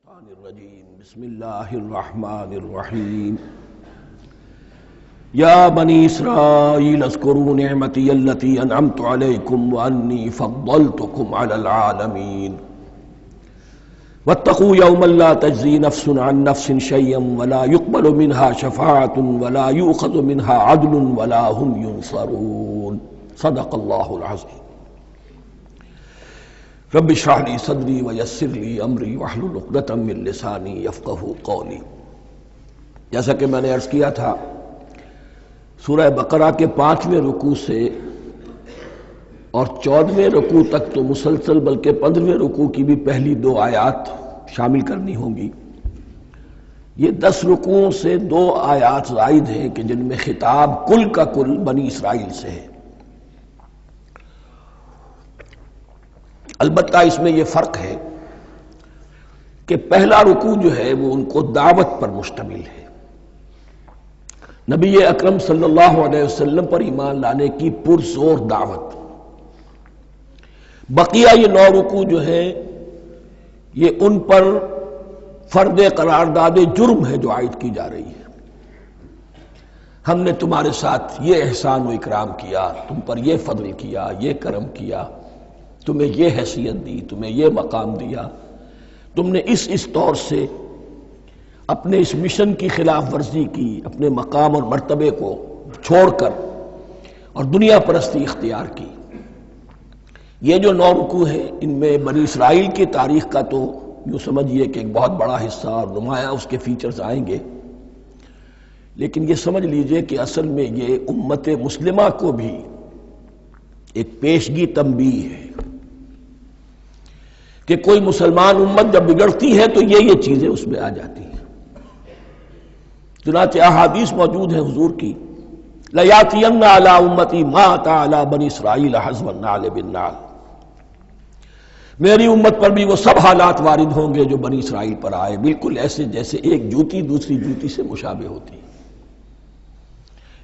الشیطان الرجیم بسم اللہ الرحمن الرحیم یا بنی اسرائیل اذکروا نعمتی التی انعمت علیکم وانی فضلتکم علی العالمین واتقوا یوما لا تجزی نفس عن نفس شیئا ولا يقبل منها شفاعة ولا یؤخذ منها عدل ولا هم ینصرون صدق اللہ العظیم رب اشرح لی صدری ویسر لی امری واحلل عقدۃ من لسانی یفقہوا قولی۔ جیسا کہ میں نے عرض کیا تھا، سورہ بقرہ کے 5ویں رکوع سے اور 14ویں رکوع تک تو مسلسل، بلکہ 15ویں رکوع کی بھی پہلی 2 آیات شامل کرنی ہوں گی۔ یہ 10 رکوعوں سے 2 آیات زائد ہیں کہ جن میں خطاب کل کا کل بنی اسرائیل سے ہے۔ البتہ اس میں یہ فرق ہے کہ پہلا رکوع جو ہے وہ ان کو دعوت پر مشتمل ہے، نبی اکرم صلی اللہ علیہ وسلم پر ایمان لانے کی پرزور دعوت۔ بقیہ یہ 9 رکوع جو ہیں یہ ان پر فرض قرارداد جرم ہے جو عائد کی جا رہی ہے۔ ہم نے تمہارے ساتھ یہ احسان و اکرام کیا، تم پر یہ فضل کیا، یہ کرم کیا، تمہیں یہ حیثیت دی، تمہیں یہ مقام دیا، تم نے اس طور سے اپنے اس مشن کی خلاف ورزی کی، اپنے مقام اور مرتبے کو چھوڑ کر اور دنیا پرستی اختیار کی۔ یہ جو 9 رکوع ہیں ان میں بنی اسرائیل کی تاریخ کا تو یوں سمجھیے کہ ایک بہت بڑا حصہ اور نمایاں اس کے فیچرز آئیں گے، لیکن یہ سمجھ لیجئے کہ اصل میں یہ امت مسلمہ کو بھی ایک پیشگی تنبیہ ہے کہ کوئی مسلمان امت جب بگڑتی ہے تو یہ چیزیں اس میں آ جاتی ہیں۔ چنانچہ احادیث موجود ہیں حضور کی، لَيَأْتِيَنَّ عَلَىٰ أُمَّتِي مَا أَتَىٰ عَلَىٰ بَنِي إِسْرَائِيلَ حَذْوَ النَّعْلِ بِالنَّعْلِ، میری امت پر بھی وہ سب حالات وارد ہوں گے جو بنی اسرائیل پر آئے، بالکل ایسے جیسے ایک جوتی دوسری جوتی سے مشابہ ہوتی ہے۔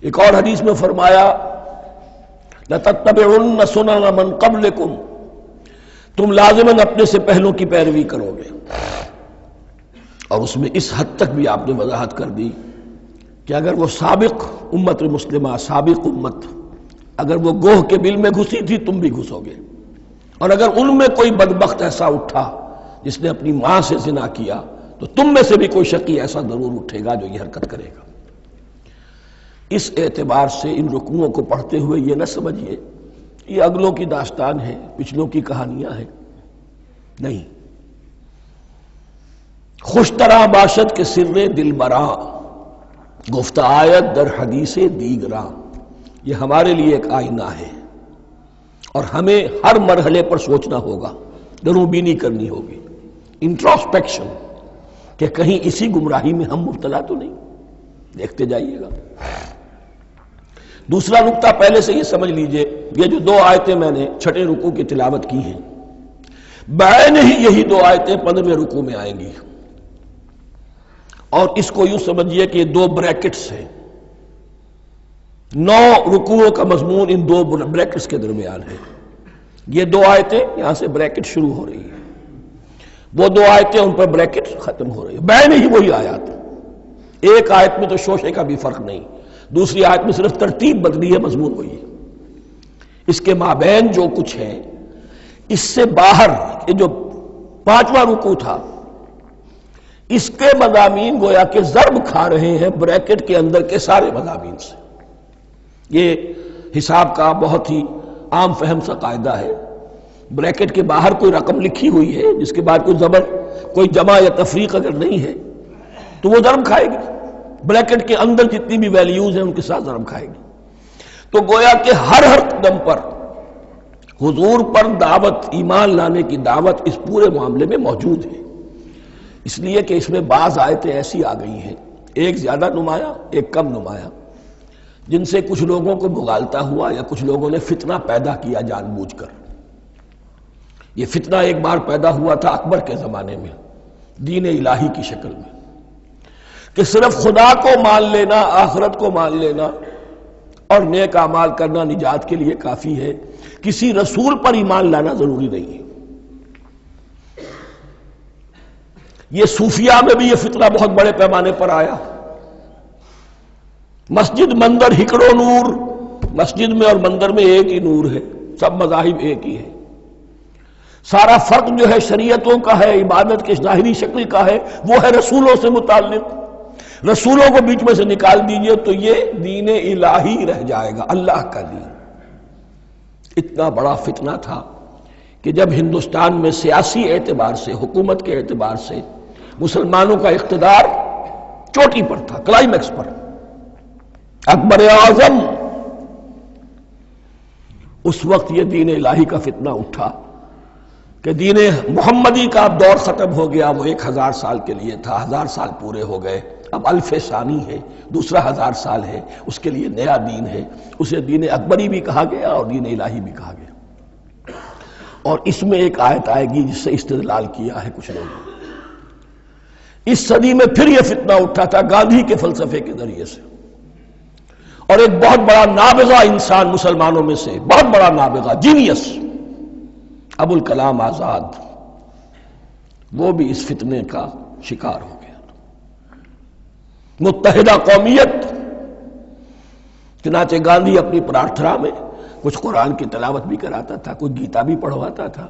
ایک اور حدیث میں فرمایا لَتَتَّبِعُنَّ سُنَنَ مَنْ قَبْلِكُمْ، تم لازماً اپنے سے پہلوں کی پیروی کرو گے۔ اور اس میں اس حد تک بھی آپ نے وضاحت کر دی کہ اگر وہ سابق امت مسلمہ، سابق امت، اگر وہ گوہ کے بل میں گھسی تھی تم بھی گھسو گے، اور اگر ان میں کوئی بدبخت ایسا اٹھا جس نے اپنی ماں سے زنا کیا تو تم میں سے بھی کوئی شقی ایسا ضرور اٹھے گا جو یہ حرکت کرے گا۔ اس اعتبار سے ان رکوعوں کو پڑھتے ہوئے یہ نہ سمجھیے یہ اگلوں کی داستان ہے، پچھلوں کی کہانیاں ہیں، نہیں۔ خوش طرح باشد کے سر دل براں، گفت آیت در حدیث دیگراں، یہ ہمارے لیے ایک آئینہ ہے اور ہمیں ہر مرحلے پر سوچنا ہوگا، دروں بینی کرنی ہوگی، انٹروسپیکشن، کہ کہیں اسی گمراہی میں ہم مبتلا تو نہیں، دیکھتے جائیے گا۔ دوسرا نقطہ پہلے سے یہ سمجھ لیجئے، یہ جو 2 آیتیں میں نے 6 رکوع کی تلاوت کی ہیں، بعین ہی یہی 2 آیتیں 15ویں رکوع میں آئیں گی، اور اس کو یوں سمجھیے کہ یہ 2 بریکٹس ہیں۔ 9 رکوعوں کا مضمون ان 2 بریکٹس کے درمیان ہے۔ یہ 2 آیتیں یہاں سے بریکٹ شروع ہو رہی ہیں، وہ 2 آیتیں ان پر بریکٹ ختم ہو رہی ہیں، بعین ہی وہی آیات۔ ایک آیت میں تو شوشے کا بھی فرق نہیں، دوسری آیت میں صرف ترتیب بدلی ہے، مضمون وہی ہے۔ اس کے مابین جو کچھ ہے، اس سے باہر یہ جو 5واں رکوع تھا، اس کے مضامین گویا کہ ضرب کھا رہے ہیں بریکٹ کے اندر کے سارے مضامین سے۔ یہ حساب کا بہت ہی عام فہم سا قاعدہ ہے، بریکٹ کے باہر کوئی رقم لکھی ہوئی ہے جس کے بعد کوئی زبر، کوئی جمع یا تفریق اگر نہیں ہے تو وہ ضرب کھائے گی، بریکٹ کے اندر جتنی بھی ویلیوز ہیں ان کے ساتھ ضرب کھائے گی۔ تو گویا کہ ہر قدم پر حضور پر دعوت، ایمان لانے کی دعوت اس پورے معاملے میں موجود ہے، اس لیے کہ اس میں بعض آیتیں ایسی آ گئی ہیں، ایک زیادہ نمایاں ایک کم نمایاں، جن سے کچھ لوگوں کو بغالتا ہوا یا کچھ لوگوں نے فتنہ پیدا کیا جان بوجھ کر۔ یہ فتنہ ایک بار پیدا ہوا تھا اکبر کے زمانے میں، دین الہی کی شکل میں، کہ صرف خدا کو مان لینا، آخرت کو مان لینا اور نیک اعمال کرنا نجات کے لیے کافی ہے، کسی رسول پر ایمان لانا ضروری نہیں ہے۔ یہ صوفیہ میں بھی یہ فتنہ بہت بڑے پیمانے پر آیا. مسجد مندر ہکڑو نور، مسجد میں اور مندر میں ایک ہی نور ہے، سب مذاہب ایک ہی ہے. سارا فرق جو ہے شریعتوں کا ہے، عبادت کے ظاہری شکل کا ہے، وہ ہے رسولوں سے متعلق. رسولوں کو بیچ میں سے نکال دیجئے تو یہ دین الہی رہ جائے گا، اللہ کا دین. اتنا بڑا فتنہ تھا کہ جب ہندوستان میں سیاسی اعتبار سے، حکومت کے اعتبار سے مسلمانوں کا اقتدار چوٹی پر تھا، کلائمیکس پر، اکبر اعظم، اس وقت یہ دین الہی کا فتنہ اٹھا کہ دین محمدی کا اب دور ختم ہو گیا. وہ 1000 سال کے لیے تھا، 1000 سال پورے ہو گئے، اب الف ثانی ہے، دوسرا 1000 سال ہے، اس کے لیے نیا دین ہے. اسے دین اکبری بھی کہا گیا اور دین الہی بھی کہا گیا. اور اس میں ایک آیت آئے گی جس سے استدلال کیا ہے کچھ لوگوں. اس صدی میں پھر یہ فتنہ اٹھا تھا گاندھی کے فلسفے کے ذریعے سے، اور ایک بہت بڑا نابغہ انسان مسلمانوں میں سے، بہت بڑا نابغہ، جینیس، ابو الکلام آزاد، وہ بھی اس فتنے کا شکار ہو گیا. متحدہ قومیت. چنانچہ گاندھی اپنی پرارتھنا میں کچھ قرآن کی تلاوت بھی کراتا تھا، کچھ گیتا بھی پڑھواتا تھا،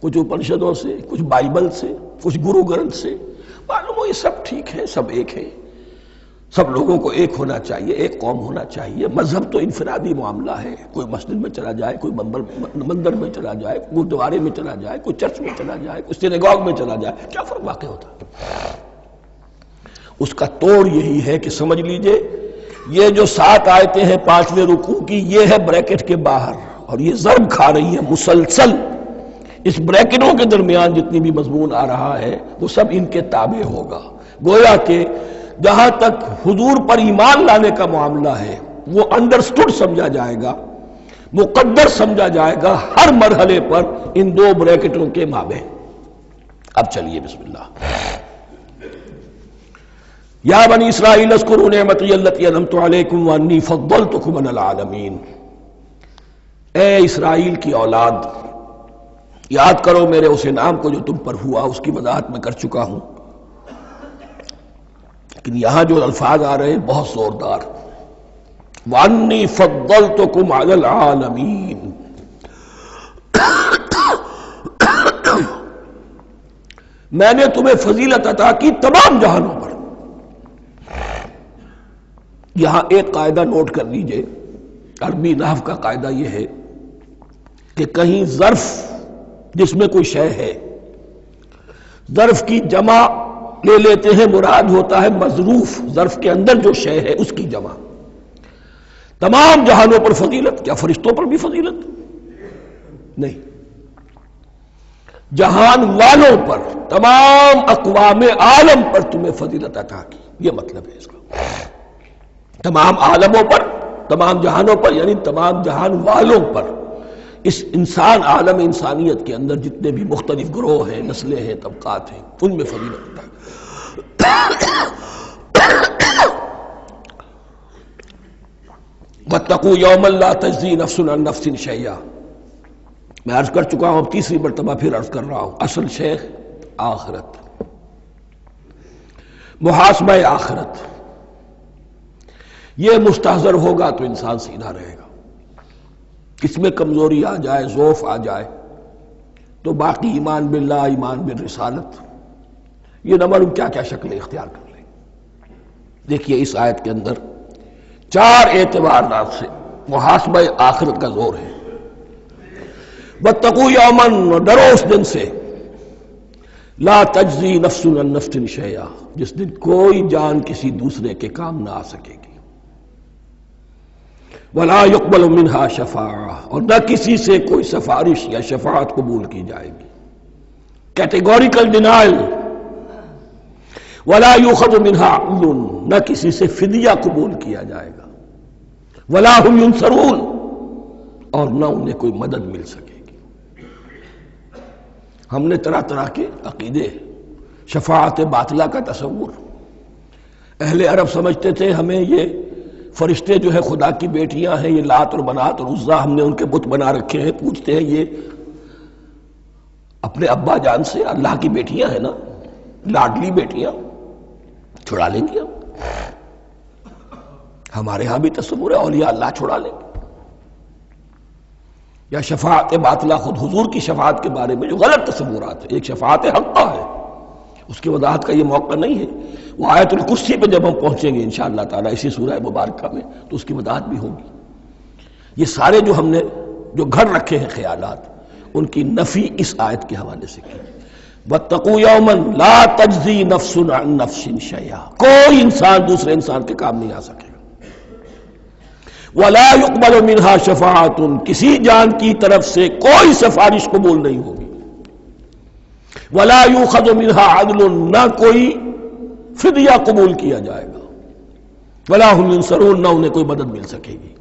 کچھ اپنشدوں سے، کچھ بائبل سے، کچھ گرو گرنتھ سے. معلوم ہو یہ سب ٹھیک ہے، سب ایک ہے، سب لوگوں کو ایک ہونا چاہیے، ایک قوم ہونا چاہیے. مذہب تو انفرادی معاملہ ہے، کوئی مسجد میں چلا جائے، کوئی مندر میں چلا جائے، گردوارے میں چلا جائے، کوئی چرچ میں چلا جائے، کوئی سینیگاگ میں چلا جائے، کیا فرق واقع ہوتا ہے؟ اس کا توڑ یہی ہے کہ سمجھ لیجئے یہ جو 7 آیتیں ہیں 5ویں رکوع کی، یہ ہے بریکٹ کے باہر، اور یہ ضرب کھا رہی ہے مسلسل. اس بریکٹوں کے درمیان جتنی بھی مضمون آ رہا ہے وہ سب ان کے تابع ہوگا. گویا کہ جہاں تک حضور پر ایمان لانے کا معاملہ ہے وہ انڈرسٹوڈ سمجھا جائے گا، مقدر سمجھا جائے گا ہر مرحلے پر ان 2 بریکٹوں کے مابین. اب چلیے بسم اللہ. یا بنی اسرائیل اذکروا نعمتی التی انعمت علیکم وانی فضلتکم علی العالمین. اے اسرائیل کی اولاد، یاد کرو میرے اس انعام کو جو تم پر ہوا. اس کی وضاحت میں کر چکا ہوں، لیکن یہاں جو الفاظ آ رہے ہیں بہت زوردار. وانی فضلتکم علی العالمین. میں نے تمہیں فضیلت عطا کی تمام جہانوں پر. یہاں ایک قاعدہ نوٹ کر لیجئے، عربی نحو کا قاعدہ یہ ہے کہ کہیں ظرف جس میں کوئی شے ہے، ظرف کی جمع لے لیتے ہیں، مراد ہوتا ہے مظروف، ظرف کے اندر جو شے ہے اس کی جمع. تمام جہانوں پر فضیلت، کیا فرشتوں پر بھی فضیلت؟ نہیں، جہان والوں پر، تمام اقوام عالم پر تمہیں فضیلت عطا کی، یہ مطلب ہے اس کا. تمام عالموں پر، تمام جہانوں پر، یعنی تمام جہان والوں پر. اس انسان عالم انسانیت کے اندر جتنے بھی مختلف گروہ ہیں، نسلیں ہیں، طبقات ہیں، ان میں فضیلت ہے. وَاتَّقُوا يَوْمًا لَا تَجْزِي نَفْسٌ عَن نَفْسٍ شَيْئًا. میں عرض کر چکا ہوں، اب تیسری مرتبہ پھر عرض کر رہا ہوں. اصل شیخ آخرت، محاسبہ آخرت. یہ مستحضر ہوگا تو انسان سیدھا رہے گا. اس میں کمزوری آ جائے، ضعف آ جائے تو باقی ایمان باللہ، ایمان بالرسالت، یہ نہ معلوم کیا کیا شکلیں اختیار کر لیں. دیکھیے اس آیت کے اندر 4 اعتبارات سے محاسبہ آخرت کا زور ہے. وَاتَّقُوا يَوْمًا، ڈرو اس دن سے، لا تجزی نفس عن نفس شیئا، جس دن کوئی جان کسی دوسرے کے کام نہ آ سکے گی. ولا يقبل منها شفاعہ، اور نہ کسی سے کوئی سفارش یا شفاعت قبول کی جائے گی. Categorical denial. ولا يؤخذ منها عدل، نہ کسی سے فدیہ قبول کیا جائے گا. ولا هم ينصرون، اور نہ انہیں کوئی مدد مل سکے گی. ہم نے طرح طرح کے عقیدے، شفاعت باطلہ کا تصور. اہل عرب سمجھتے تھے ہمیں یہ فرشتے جو ہے خدا کی بیٹیاں ہیں، یہ لات اور منات اور عزا ہم نے ان کے بت بنا رکھے ہیں. پوچھتے ہیں یہ اپنے ابا جان سے اللہ کی بیٹیاں ہیں نا، لاڈلی بیٹیاں چھڑا لیں گے ہمارے ہاں بھی تصور ہے اولیاء اللہ چھڑا لیں گے. یا شفاعت باطلہ، خود حضور کی شفاعت کے بارے میں جو غلط تصورات ہیں. ایک شفاعت حقہ ہے، اس کی وضاحت کا یہ موقع نہیں ہے. وہ آیت الکرسی پہ جب ہم پہنچیں گے انشاءاللہ تعالیٰ اسی سورہ مبارکہ میں تو اس کی وضاحت بھی ہوگی. یہ سارے جو ہم نے جو گھڑ رکھے ہیں خیالات، ان کی نفی اس آیت کے حوالے سے کی. وَاتَّقُوا يَوْمًا لَا تَجْزِي نَفْسٌ عَن نَفْسٍ شَيْئًا، کوئی انسان دوسرے انسان کے کام نہیں آ سکے گا. وَلَا يُقْبَلُ مِنْهَا شَفَاعَةٌ، کسی جان کی طرف سے کوئی سفارش قبول نہیں ہوگی. وَلَا يُؤْخَذُ مِنْهَا عَدْلٌ، نہ کوئی فدیہ قبول کیا جائے گا. وَلَا هُمْ يُنصَرُونَ، نہ انہیں کوئی مدد مل سکے گی.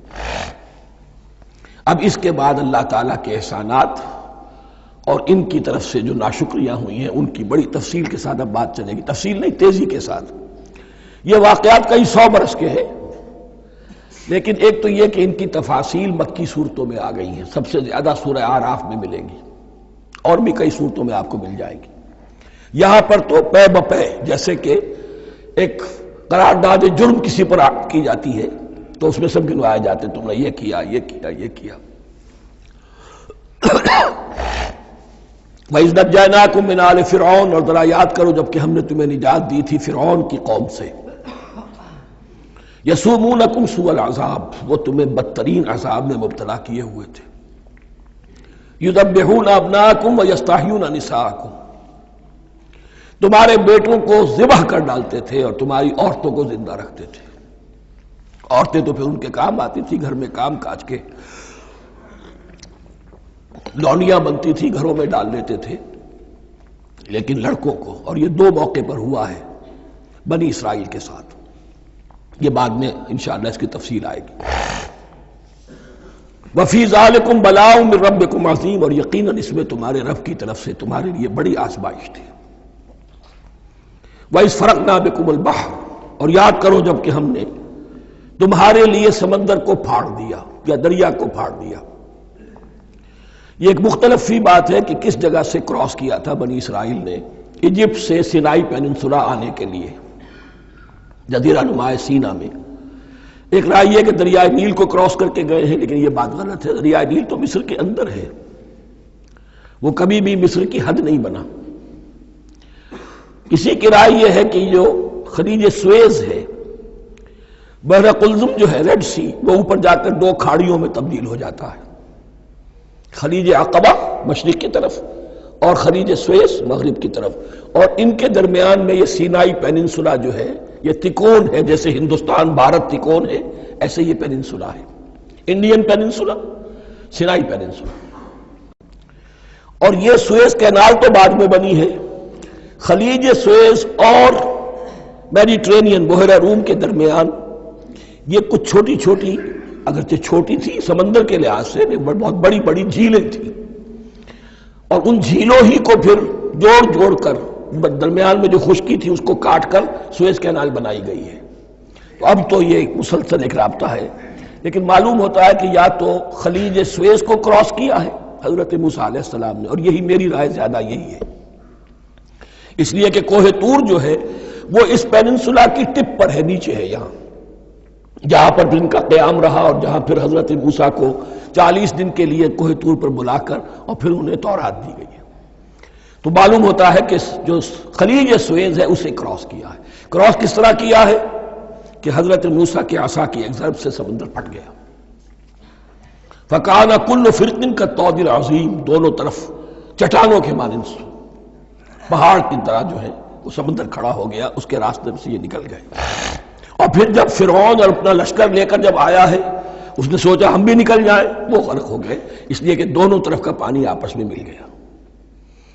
اب اس کے بعد اللہ تعالیٰ کے احسانات اور ان کی طرف سے جو ناشکریاں ہوئی ہیں ان کی بڑی تفصیل کے ساتھ اب بات چلے گی. تفصیل نہیں، تیزی کے ساتھ. یہ واقعات کئی 100 برس کے ہیں، لیکن ایک تو یہ کہ ان کی تفاصیل مکی صورتوں میں آ گئی ہیں. سب سے زیادہ سورہ اعراف میں ملے گی، اور بھی کئی صورتوں میں آپ کو مل جائے گی. یہاں پر تو پے بپے، جیسے کہ ایک قرارداد جرم کسی پر کی جاتی ہے تو اس میں سب گنوائے جاتے ہیں، تم نے یہ کیا یہ کیا یہ کیا. وَإِذْ نَجَّيْنَاكُم مِّنْ آلِ فِرْعَوْنَ، اور ذرا یاد کرو جب کہ ہم نے تمہیں نجات دی تھی فرعون کی قوم سے. یسومونکم سوء العذاب، وہ تمہیں بدترین عذاب میں مبتلا کیے ہوئے تھے. یذبحون ابناءکم ویستحیون نساءکم، تمہارے بیٹوں کو ذبح کر ڈالتے تھے اور تمہاری عورتوں کو زندہ رکھتے تھے. عورتیں تو پھر ان کے کام آتی تھی، گھر میں کام کاج کے لونیاں بنتی تھی، گھروں میں ڈال لیتے تھے. لیکن لڑکوں کو، اور یہ 2 موقع پر ہوا ہے بنی اسرائیل کے ساتھ، یہ بعد میں انشاءاللہ اس کی تفصیل آئے گی. وَفِي ذَلِكُمْ بَلَاءٌ مِّن رَبِّكُمْ عَظِيمٌ، اور یقیناً اس میں تمہارے رب کی طرف سے تمہارے لیے بڑی آزمائش تھی. وَإِذْ فَرَقْنَا بِكُمُ الْبَحْرَ، اور یاد کرو جب کہ ہم نے تمہارے لیے سمندر کو پھاڑ دیا یا دریا کو پھاڑ دیا. یہ ایک مختلف فی بات ہے کہ کس جگہ سے کراس کیا تھا بنی اسرائیل نے ایجپٹ سے سینائی پیننسولا آنے کے لیے، جزیرہ نما سینا میں. ایک رائے یہ کہ دریائے نیل کو کراس کر کے گئے ہیں، لیکن یہ بات غلط ہے. دریائے نیل تو مصر کے اندر ہے، وہ کبھی بھی مصر کی حد نہیں بنا. اسی کی رائے یہ ہے کہ جو خلیج سویز ہے، بحر قلزم جو ہے ریڈ سی، وہ اوپر جا کر 2 کھاڑیوں میں تبدیل ہو جاتا ہے. خلیج عقبہ مشرق کی طرف اور خلیج سویز مغرب کی طرف، اور ان کے درمیان میں یہ سینائی پیننسولا جو ہے یہ تکون ہے. جیسے ہندوستان بھارت تکون ہے، ایسے یہ پیننسولا ہے، انڈین پیننسولا، سینائی پیننسولا. اور یہ سویز کینال تو بعد میں بنی ہے. خلیج سویز اور میڈیٹرینین بحیرہ روم کے درمیان یہ کچھ چھوٹی چھوٹی، اگرچہ چھوٹی تھی سمندر کے لحاظ سے، بہت بڑی بڑی جھیلیں تھیں، اور ان جھیلوں ہی کو پھر جوڑ جوڑ کر درمیان میں جو خشکی تھی اس کو کاٹ کر سویز کینال بنائی گئی ہے. تو اب تو یہ ایک مسلسل ایک رابطہ ہے، لیکن معلوم ہوتا ہے کہ یا تو خلیج سویز کو کراس کیا ہے حضرت موسیٰ علیہ السلام نے، اور یہی میری رائے زیادہ یہی ہے، اس لیے کہ کوہ طور جو ہے وہ اس پیننسولا کی ٹپ پر ہے، نیچے ہے یہاں، جہاں پر جن کا قیام رہا اور جہاں پھر حضرت موسیٰ کو 40 دن کے لیے کوہ طور پر بلا کر اور پھر انہیں تورات دی گئی ہے. تو معلوم ہوتا ہے کہ جو خلیج سویز ہے اسے کراس کیا ہے. کراس کس طرح کیا ہے کہ حضرت موسیٰ کے عصا کی ایک ضرب سے سمندر پھٹ گیا. فَكَانَ كُلُّ فِرْقٍ كَالطَّوْدِ الْعَظِيمِ، دونوں طرف چٹانوں کے مانند پہاڑ کی طرح جو ہے وہ سمندر کھڑا ہو گیا، اس کے راستے سے یہ نکل گئے. اور پھر جب فرعون اور اپنا لشکر لے کر جب آیا ہے، اس نے سوچا ہم بھی نکل جائیں، وہ غرق ہو گئے، اس لیے کہ دونوں طرف کا پانی آپس میں مل گیا.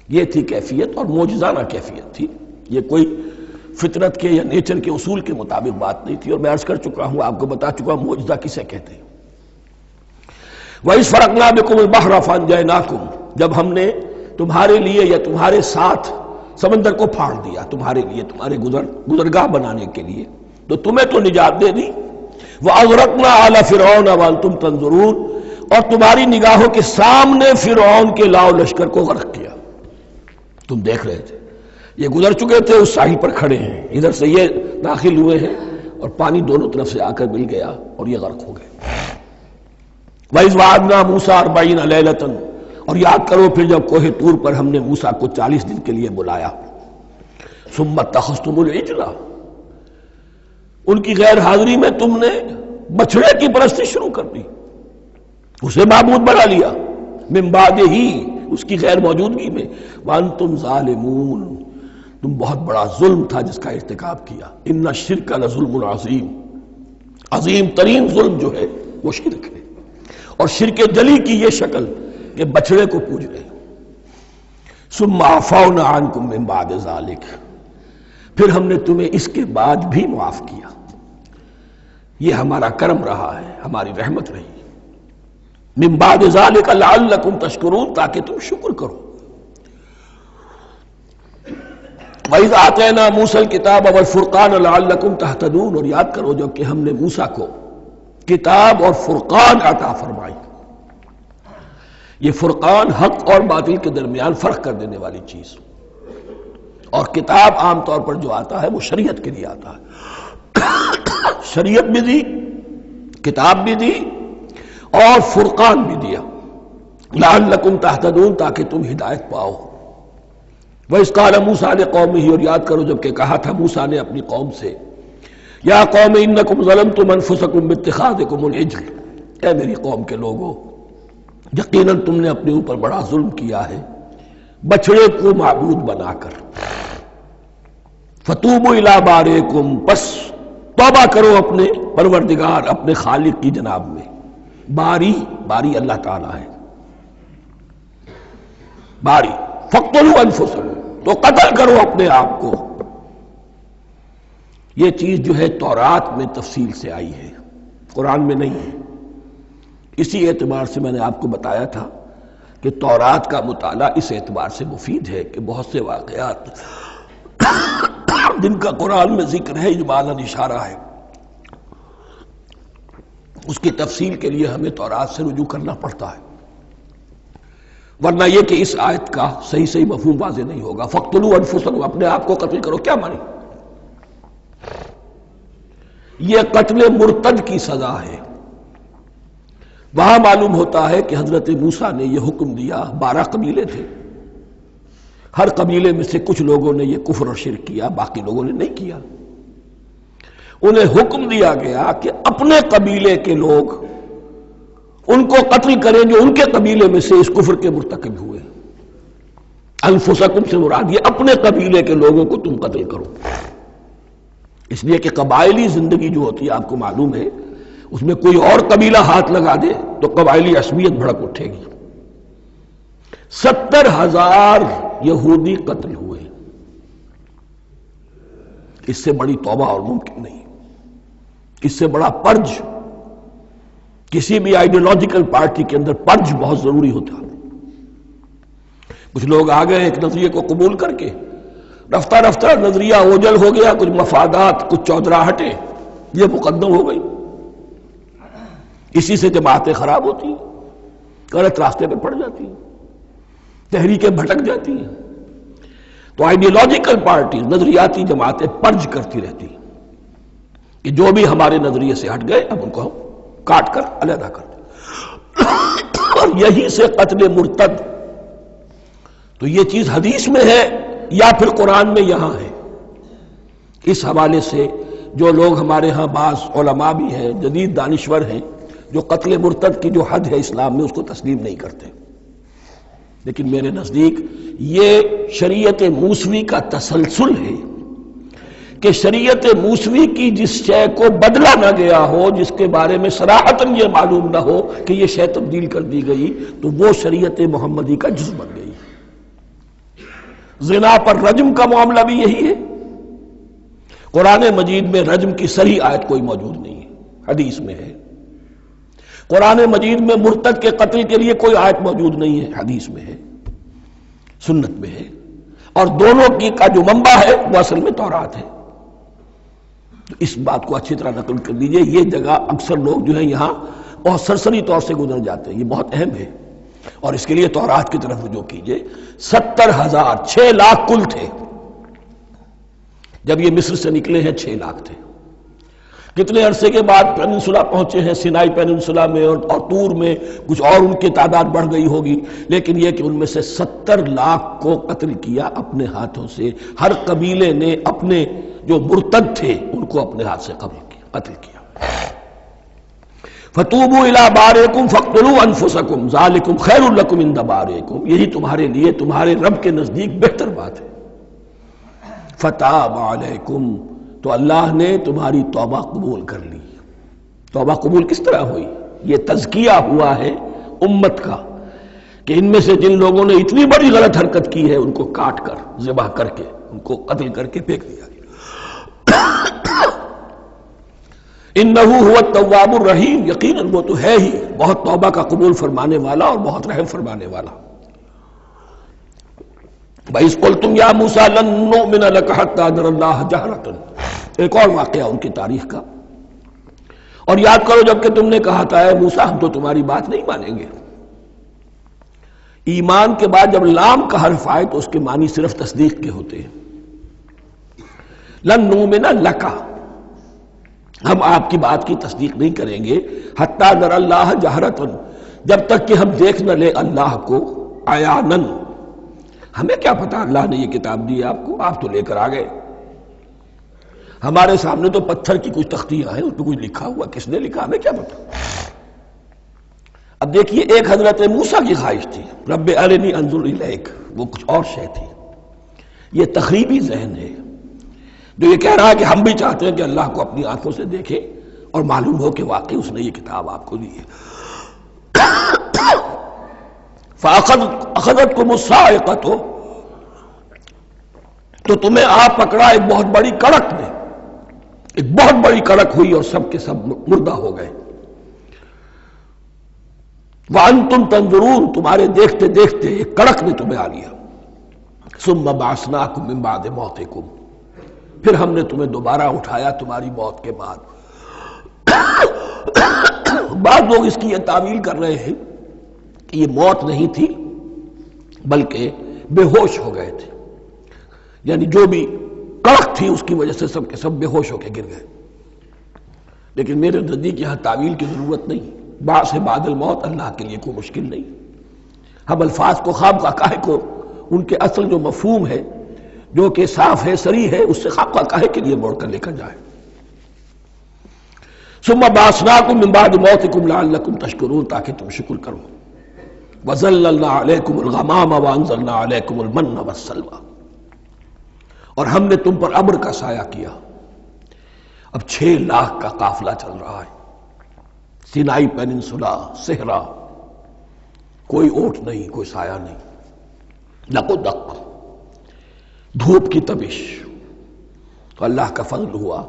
یہ تھی کیفیت، اور معجزانہ کیفیت تھی. یہ کوئی فطرت کے یا نیچر کے اصول کے مطابق بات نہیں تھی، اور میں عرض کر چکا ہوں، آپ کو بتا چکا ہوں معجزہ کسے کہتے ہیں. وَإِذْ فَرَقْنَا بِكُمُ الْبَحْرَ فَأَنْجَيْنَاكُمْ، جب ہم نے تمہارے لیے یا تمہارے ساتھ سمندر کو پھاڑ دیا، تمہارے لیے، تمہارے گزرگاہ بنانے کے لیے، تو تمہیں تو نجات دے دی. وَأَغْرَقْنَا آلَ فِرْعَوْنَ وَأَنْتُمْ تَنْظُرُونَ، اور تمہاری نگاہوں کے سامنے فرعون کے لاؤ لشکر کو غرق کیا، تم دیکھ رہے تھے. یہ گزر چکے تھے، اس ساحل پر کھڑے ہیں، ادھر سے یہ داخل ہوئے ہیں اور پانی دونوں طرف سے آ کر مل گیا اور یہ غرق ہو گئے۔ وَإِذْ وَعَدْنَا مُوسَىٰ 40 لَيْلَةً، اور یاد کرو پھر جب کوہ طور پر ہم نے موسیٰ کو 40 دن کے لیے بلایا۔ ثُمَّ اتَّخَذْتُمُ الْعِجْلَ، ان کی غیر حاضری میں تم نے بچڑے کی پرستی شروع کر دی، اسے معبود بنا لیا، من بعدہ، اس کی غیر موجودگی میں، وَأَنْتُمْ ظَالِمُونَ، تم بہت بڑا ظلم تھا جس کا ارتکاب کیا۔ ان الشرک لظلم عظیم، عظیم ترین ظلم جو ہے وہ شرک ہے، اور شرک جلی کی یہ شکل کہ بچڑے کو پوج رہے۔ ثم عفونا عنکم من بعد ذلک، پھر ہم نے تمہیں اس کے بعد بھی معاف کیا، یہ ہمارا کرم رہا ہے، ہماری رحمت رہی۔ من بعد ذلک لعلکم تشکرون، تاکہ تم شکر کرو۔ وَإِذْ آتَيْنَا مُوسَى الْكِتَابَ وَالْفُرْقَانَ لَعَلَّكُمْ تَهْتَدُونَ، اور یاد کرو جب کہ ہم نے موسیٰ کو کتاب اور فرقان عطا فرمائی۔ یہ فرقان حق اور باطل کے درمیان فرق کر دینے والی چیز، اور کتاب عام طور پر جو آتا ہے وہ شریعت کے لیے آتا ہے، شریعت بھی دی، کتاب بھی دی، اور فرقان بھی دیا، لعلکم تہتدون، تاکہ تم ہدایت پاؤ۔ وَإِذْ قَالَ مُوسَىٰ لِقَوْمِهِ، اور یاد کرو جب کہ کہا تھا موسیٰ نے اپنی قوم سے، یا قوم انکم ظلمتم انفسکم باتخاذکم العجل، اے میری قوم کے لوگو، یقیناً تم نے اپنے اوپر بڑا ظلم کیا ہے بچڑے کو معبود بنا کر۔ فتوبوا الی بارئکم، پس توبہ کرو اپنے پروردگار، اپنے خالق کی جناب میں۔ باری، باری اللہ تعالیٰ ہے، باری۔ فاقتلوا انفسکم، تو قتل کرو اپنے آپ کو۔ یہ چیز جو ہے تورات میں تفصیل سے آئی ہے، قرآن میں نہیں ہے۔ اسی اعتبار سے میں نے آپ کو بتایا تھا کہ تورات کا مطالعہ اس اعتبار سے مفید ہے کہ بہت سے واقعات جن کا قرآن میں ذکر ہے، اجمالاً اشارہ ہے، اس کی تفصیل کے لیے ہمیں تورات سے رجوع کرنا پڑتا ہے، ورنہ یہ کہ اس آیت کا صحیح مفہوم واضح نہیں ہوگا۔ فاقتلوا انفسکم، اپنے آپ کو قتل کرو، کیا مانی؟ یہ قتل مرتد کی سزا ہے۔ وہاں معلوم ہوتا ہے کہ حضرت موسیٰ نے یہ حکم دیا، 12 قبیلے تھے، ہر قبیلے میں سے کچھ لوگوں نے یہ کفر اور شرک کیا، باقی لوگوں نے نہیں کیا۔ انہیں حکم دیا گیا کہ اپنے قبیلے کے لوگ ان کو قتل کریں جو ان کے قبیلے میں سے اس کفر کے مرتکب ہوئے۔ انفسکم سے مراد یہ اپنے قبیلے کے لوگوں کو تم قتل کرو، اس لیے کہ قبائلی زندگی جو ہوتی ہے آپ کو معلوم ہے، اس میں کوئی اور قبیلہ ہاتھ لگا دے تو قبائلی عصبیت بھڑک اٹھے گی۔ 70,000 یہودی قتل ہوئے، اس سے بڑی توبہ اور ممکن نہیں، اس سے بڑا پرج، کسی بھی آئیڈیولوجیکل پارٹی کے اندر پرج بہت ضروری ہوتا ہے۔ کچھ لوگ آ گئے ایک نظریے کو قبول کر کے، رفتہ رفتہ نظریہ اوجل ہو گیا، کچھ مفادات، کچھ چودراہٹیں یہ مقدم ہو گئی، اسی سے جماعتیں خراب ہوتی ہیں، غلط راستے پہ پڑ جاتی ہیں، تحریکیں بھٹک جاتی ہیں۔ تو آئیڈیولوجیکل پارٹی، نظریاتی جماعتیں پرج کرتی رہتی ہیں کہ جو بھی ہمارے نظریے سے ہٹ گئے اب ان کو ہم کاٹ کر علیحدہ کر دیں، اور یہی سے قتل مرتد۔ تو یہ چیز حدیث میں ہے یا پھر قرآن میں یہاں ہے، اس حوالے سے جو لوگ ہمارے ہاں بعض علماء بھی ہیں، جدید دانشور ہیں، جو قتل مرتد کی جو حد ہے اسلام میں اس کو تسلیم نہیں کرتے، لیکن میرے نزدیک یہ شریعت موسوی کا تسلسل ہے کہ شریعت موسوی کی جس شے کو بدلا نہ گیا ہو، جس کے بارے میں صراحتاً یہ معلوم نہ ہو کہ یہ شے تبدیل کر دی گئی، تو وہ شریعت محمدی کا جز بن گئی۔ زنا پر رجم کا معاملہ بھی یہی ہے، قرآن مجید میں رجم کی صریح آیت کوئی موجود نہیں ہے، حدیث میں ہے۔ قرآن مجید میں مرتد کے قتل کے لیے کوئی آیت موجود نہیں ہے، حدیث میں ہے، سنت میں ہے، اور دونوں کی کا جو منبع ہے وہ اصل میں تورات ہے۔ تو اس بات کو اچھی طرح نقل کر لیجئے، یہ جگہ اکثر لوگ جو ہیں یہاں بہت سرسری طور سے گزر جاتے ہیں، یہ بہت اہم ہے، اور اس کے لیے تورات کی طرف رجوع کیجئے۔ 70,000، 6 لاکھ کل تھے، جب یہ مصر سے نکلے ہیں 6 لاکھ تھے. کتنے عرصے کے بعد پیننسولا پہنچے ہیں، سینائی پیننسولا میں اور طور میں کچھ اور ان کی تعداد بڑھ گئی ہوگی، لیکن یہ کہ ان میں سے 70 لاکھ کو قتل کیا اپنے ہاتھوں سے. ہر قبیلے نے اپنے جو مرتد تھے ان کو اپنے ہاتھ سے قتل کیا. فَتُوبُوا إِلَىٰ بَارِئِكُمْ فَاقْتُلُوا أَنفُسَكُمْ ذَلِكُمْ خَيْرٌ لَكُمْ عِندَ بَارِئِكُمْ، یہی تمہارے لیے تمہارے رب کے نزدیک بہتر بات ہے. فَتَابَ عَلَيْكُمْ، تو اللہ نے تمہاری توبہ قبول کر لی. توبہ قبول کس طرح ہوئی؟ یہ تزکیہ ہوا ہے امت کا کہ ان میں سے جن لوگوں نے اتنی بڑی غلط حرکت کی ہے ان کو کاٹ کر، ذبح کر کے، ان کو قتل کر کے پھینک دیا گیا. انہ هو التواب الرحیم، یقیناً وہ تو ہے ہی بہت توبہ کا قبول فرمانے والا اور بہت رحم فرمانے والا. وَإِذْ قُلْتُمْ يَا مُوسَىٰ لَن نُّؤْمِنَ لَكَ حَتَّىٰ نَرَى اللَّهَ جَهْرَةً، ایک اور واقعہ ان کی تاریخ کا. اور یاد کرو جب کہ تم نے کہا تھا اے موسیٰ ہم تو تمہاری بات نہیں مانیں گے. ایمان کے بعد جب لام کا حرف آئے تو اس کے معنی صرف تصدیق کے ہوتے ہیں. لن نؤمن لک، ہم آپ کی بات کی تصدیق نہیں کریں گے، حتیٰ نر اللہ جہرتن، جب تک کہ ہم دیکھ نہ لیں اللہ کو عیانن. ہمیں کیا پتا اللہ نے یہ کتاب دی آپ کو، آپ تو لے کر آ گئے. ہمارے سامنے تو پتھر کی کچھ تختیاں ہیں، اس پہ کچھ لکھا ہوا، کس نے لکھا ہمیں کیا پتا. اب دیکھیے ایک حضرت موسیٰ کی خواہش تھی رب ارنی انظر الیک، وہ کچھ اور شے تھی. یہ تخریبی ذہن ہے جو یہ کہہ رہا ہے کہ ہم بھی چاہتے ہیں کہ اللہ کو اپنی آنکھوں سے دیکھیں اور معلوم ہو کہ واقعی اس نے یہ کتاب آپ کو دی ہے. فَأَخَذَتْكُمُ الصَّاعِقَةُ، تو تمہیں آپ پکڑا ایک بہت بڑی کڑک نے، ایک بہت بڑی کڑک ہوئی اور سب کے سب مردہ ہو گئے. وَأَنْتُمْ تَنظُرُونَ، تمہارے دیکھتے دیکھتے ایک کڑک نے تمہیں آ لیا. ثُمَّ بَعَثْنَاكُمْ مِنْ بَعْدِ مَوْتِكُمْ، پھر ہم نے تمہیں دوبارہ اٹھایا تمہاری موت کے بعد. بعض لوگ اس کی یہ تعویل کر رہے ہیں کہ یہ موت نہیں تھی بلکہ بے ہوش ہو گئے تھے، یعنی جو بھی کڑک تھی اس کی وجہ سے سب کے سب بے ہوش ہو کے گر گئے. لیکن میرے نزدیک یہاں تعویل کی ضرورت نہیں. بعد سے بعد الموت اللہ کے لیے کوئی مشکل نہیں. ہم الفاظ کو خواہ کاہے کو ان کے اصل جو مفہوم ہے جو کہ صاف ہے، صریح ہے، اس سے خواہ کاہے کے لیے موڑ کر لے کر جائے. ثم بعثناکم من بعد موتکم لعلکم تشکرون، تاکہ تم شکر کرو. وظللنا علیکم الغمام وانزلنا علیکم المن والسلوى، اور ہم نے تم پر ابر کا سایہ کیا. اب 6 لاکھ کا قافلہ چل رہا ہے، سینائی پیننسولا، صحرا، کوئی اوٹ نہیں، کوئی سایہ نہیں، دق و دق، دھوپ کی تبش. تو اللہ کا فضل ہوا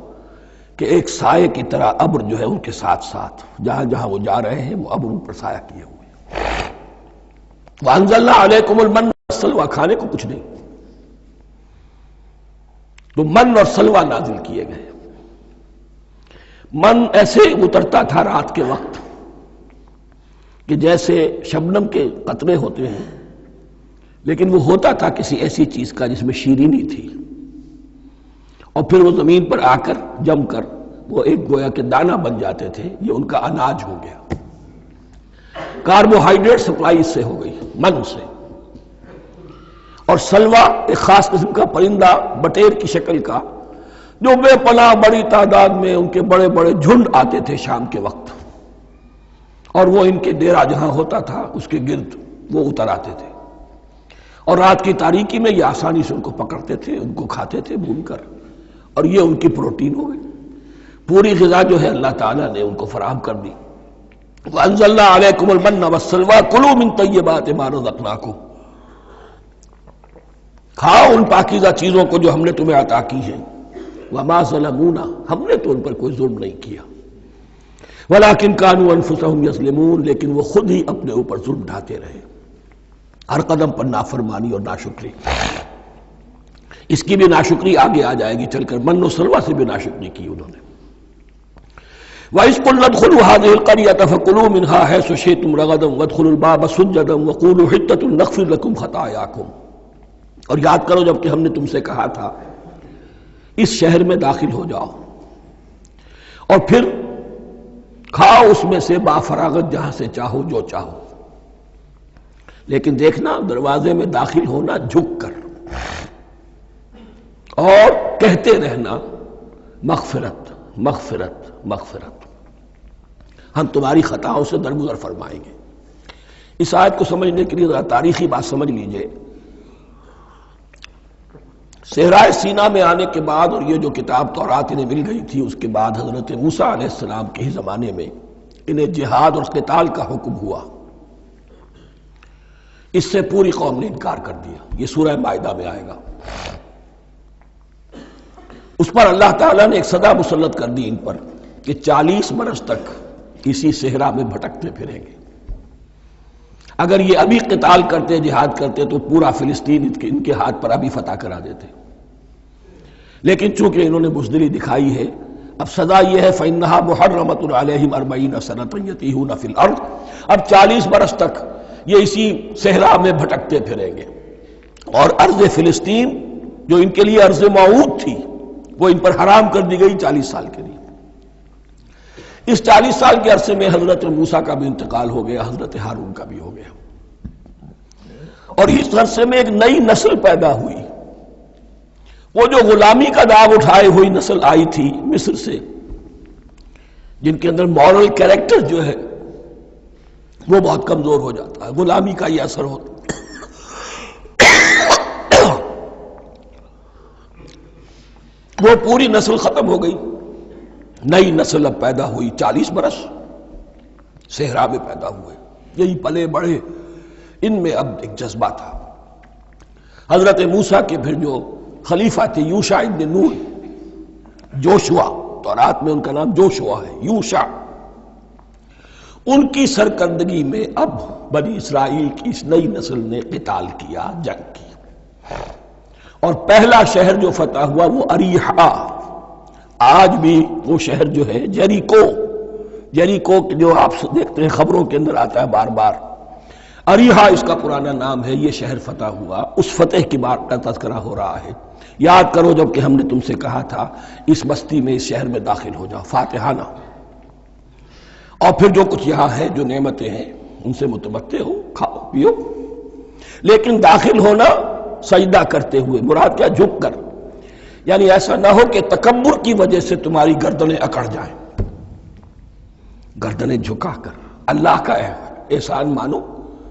کہ ایک سائے کی طرح ابر جو ہے ان کے ساتھ ساتھ جہاں جہاں وہ جا رہے ہیں وہ ابر ان پر سایہ کیے ہوئے. وَأَنزَلْنَا عَلَيْكُمُ الْمَنَّ وَالسَّلْوَىٰ، کھانے کو کچھ نہیں تو من اور سلوہ نازل کیے گئے. من ایسے اترتا تھا رات کے وقت کہ جیسے شبنم کے قطرے ہوتے ہیں، لیکن وہ ہوتا تھا کسی ایسی چیز کا جس میں شیرینی تھی، اور پھر وہ زمین پر آ کر جم کر وہ ایک گویا کے دانہ بن جاتے تھے. یہ ان کا اناج ہو گیا. کاربوہائیڈریٹ سپلائی اس سے ہو گئی، من سے. اور سلوہ ایک خاص قسم کا پرندہ بٹیر کی شکل کا جو بے پناہ بڑی تعداد میں ان کے بڑے بڑے جھنڈ آتے تھے شام کے وقت، اور وہ ان کے ڈیرا جہاں ہوتا تھا اس کے گرد وہ اتر آتے تھے، اور رات کی تاریکی میں یہ آسانی سے ان کو پکڑتے تھے، ان کو کھاتے تھے بھون کر، اور یہ ان کی پروٹین ہو گئی. پوری غذا جو ہے اللہ تعالیٰ نے ان کو فراہم کر دی. وَأَنزَلْنَا عَلَيْكُمُ الْمَنَّ وَالسَّلْوَىٰ كُلُوا مِن طَيِّبَاتِ مَا رَزَقْنَاكُمْ، کھاؤ ان پاکیزہ چیزوں کو جو ہم نے تمہیں عطا کی ہیں. وَمَا ظَلَمُونَا، ہم نے تو ان پر کوئی ظلم نہیں کیا. وَلَٰكِن كَانُوا أَنفُسَهُمْ يَظْلِمُونَ، لیکن وہ خود ہی اپنے اوپر ظلم ڈھاتے رہے، ہر قدم پر نافرمانی اور ناشکری. اس کی بھی ناشکری آگے آ جائے گی چل کر، من و سلوہ سے بھی ناشکری کی انہوں نے. وَإِذْ قُلْنَا ادْخُلُوا هَٰذِهِ الْقَرْيَةَ فَكُلُوا مِنْهَا حَيْثُ شِئْتُمْ رَغَدًا وَادْخُلُوا الْبَابَ سُجَّدًا وَقُولُوا حِطَّةٌ نَغْفِرْ لَكُمْ خَطَايَاكُمْ. اور یاد کرو جب کہ ہم نے تم سے کہا تھا اس شہر میں داخل ہو جاؤ اور پھر کھاؤ اس میں سے بافراغت جہاں سے چاہو جو چاہو، لیکن دیکھنا دروازے میں داخل ہونا جھک کر اور کہتے رہنا مغفرت مغفرت مغفرت، ہم تمہاری خطاؤں سے درگزر فرمائیں گے۔ اس آیت کو سمجھنے کے لیے ذرا تاریخی بات سمجھ لیجئے۔ صحرائے سینا میں آنے کے بعد اور یہ جو کتاب تورات انہیں مل گئی تھی، اس کے بعد حضرت موسیٰ علیہ السلام کے ہی زمانے میں انہیں جہاد اور قتال کا حکم ہوا۔ اس سے پوری قوم نے انکار کر دیا، یہ سورہ مائدہ میں آئے گا۔ اس پر اللہ تعالیٰ نے ایک سزا مسلط کر دی ان پر کہ 40 برس تک اسی صحرا میں بھٹکتے پھریں گے۔ اگر یہ ابھی قتال کرتے، جہاد کرتے، تو پورا فلسطین ان کے ہاتھ پر ابھی فتح کرا دیتے، لیکن چونکہ انہوں نے بزدلی دکھائی ہے، اب سزا یہ ہے فَإِنَّهَا مُحَرَّمَةٌ عَلَيْهِمْ 40 سَنَةً يَتِيهُونَ فِي الْأَرْضِ، اب 40 برس تک یہ اسی صحرا میں بھٹکتے پھریں گے، اور ارض فلسطین جو ان کے لیے ارض موعود تھی وہ ان پر حرام کر دی گئی 40 سال کے لیے۔ اس 40 سال کے عرصے میں حضرت موسیٰ کا بھی انتقال ہو گیا، حضرت ہارون کا بھی ہو گیا، اور اس عرصے میں ایک نئی نسل پیدا ہوئی۔ وہ جو غلامی کا داغ اٹھائے ہوئی نسل آئی تھی مصر سے، جن کے اندر مورل کیریکٹر جو ہے وہ بہت کمزور ہو جاتا ہے، غلامی کا یہ اثر ہوتا ہے۔ وہ پوری نسل ختم ہو گئی، نئی نسل اب پیدا ہوئی، 40 برس صحرا میں پیدا ہوئے، یہی پلے بڑھے، ان میں اب ایک جذبہ تھا۔ حضرت موسیٰ کے پھر جو خلیفہ تھے یوشع ابن نون، جوشوا، تورات میں ان کا نام جوشوا ہے، یوشع، ان کی سرکردگی میں اب بنی اسرائیل کی اس نئی نسل نے قتال کیا، جنگ کی، اور پہلا شہر جو فتح ہوا وہ اریحا۔ آج بھی وہ شہر جو ہے جیریکو جو آپ دیکھتے ہیں خبروں کے اندر آتا ہے بار بار، اریحا اس کا پرانا نام ہے، یہ شہر فتح ہوا۔ اس فتح کی بات کا تذکرہ ہو رہا ہے۔ یاد کرو جب کہ ہم نے تم سے کہا تھا اس بستی میں، اس شہر میں داخل ہو جاؤ فاتحانہ، اور پھر جو کچھ یہاں ہے، جو نعمتیں ہیں ان سے متمتع ہو، کھاؤ پیو، لیکن داخل ہونا سجدہ کرتے ہوئے، مراد کیا؟ جھک کر، یعنی ایسا نہ ہو کہ تکبر کی وجہ سے تمہاری گردنیں اکڑ جائیں، گردنیں جھکا کر اللہ کا احسان مانو،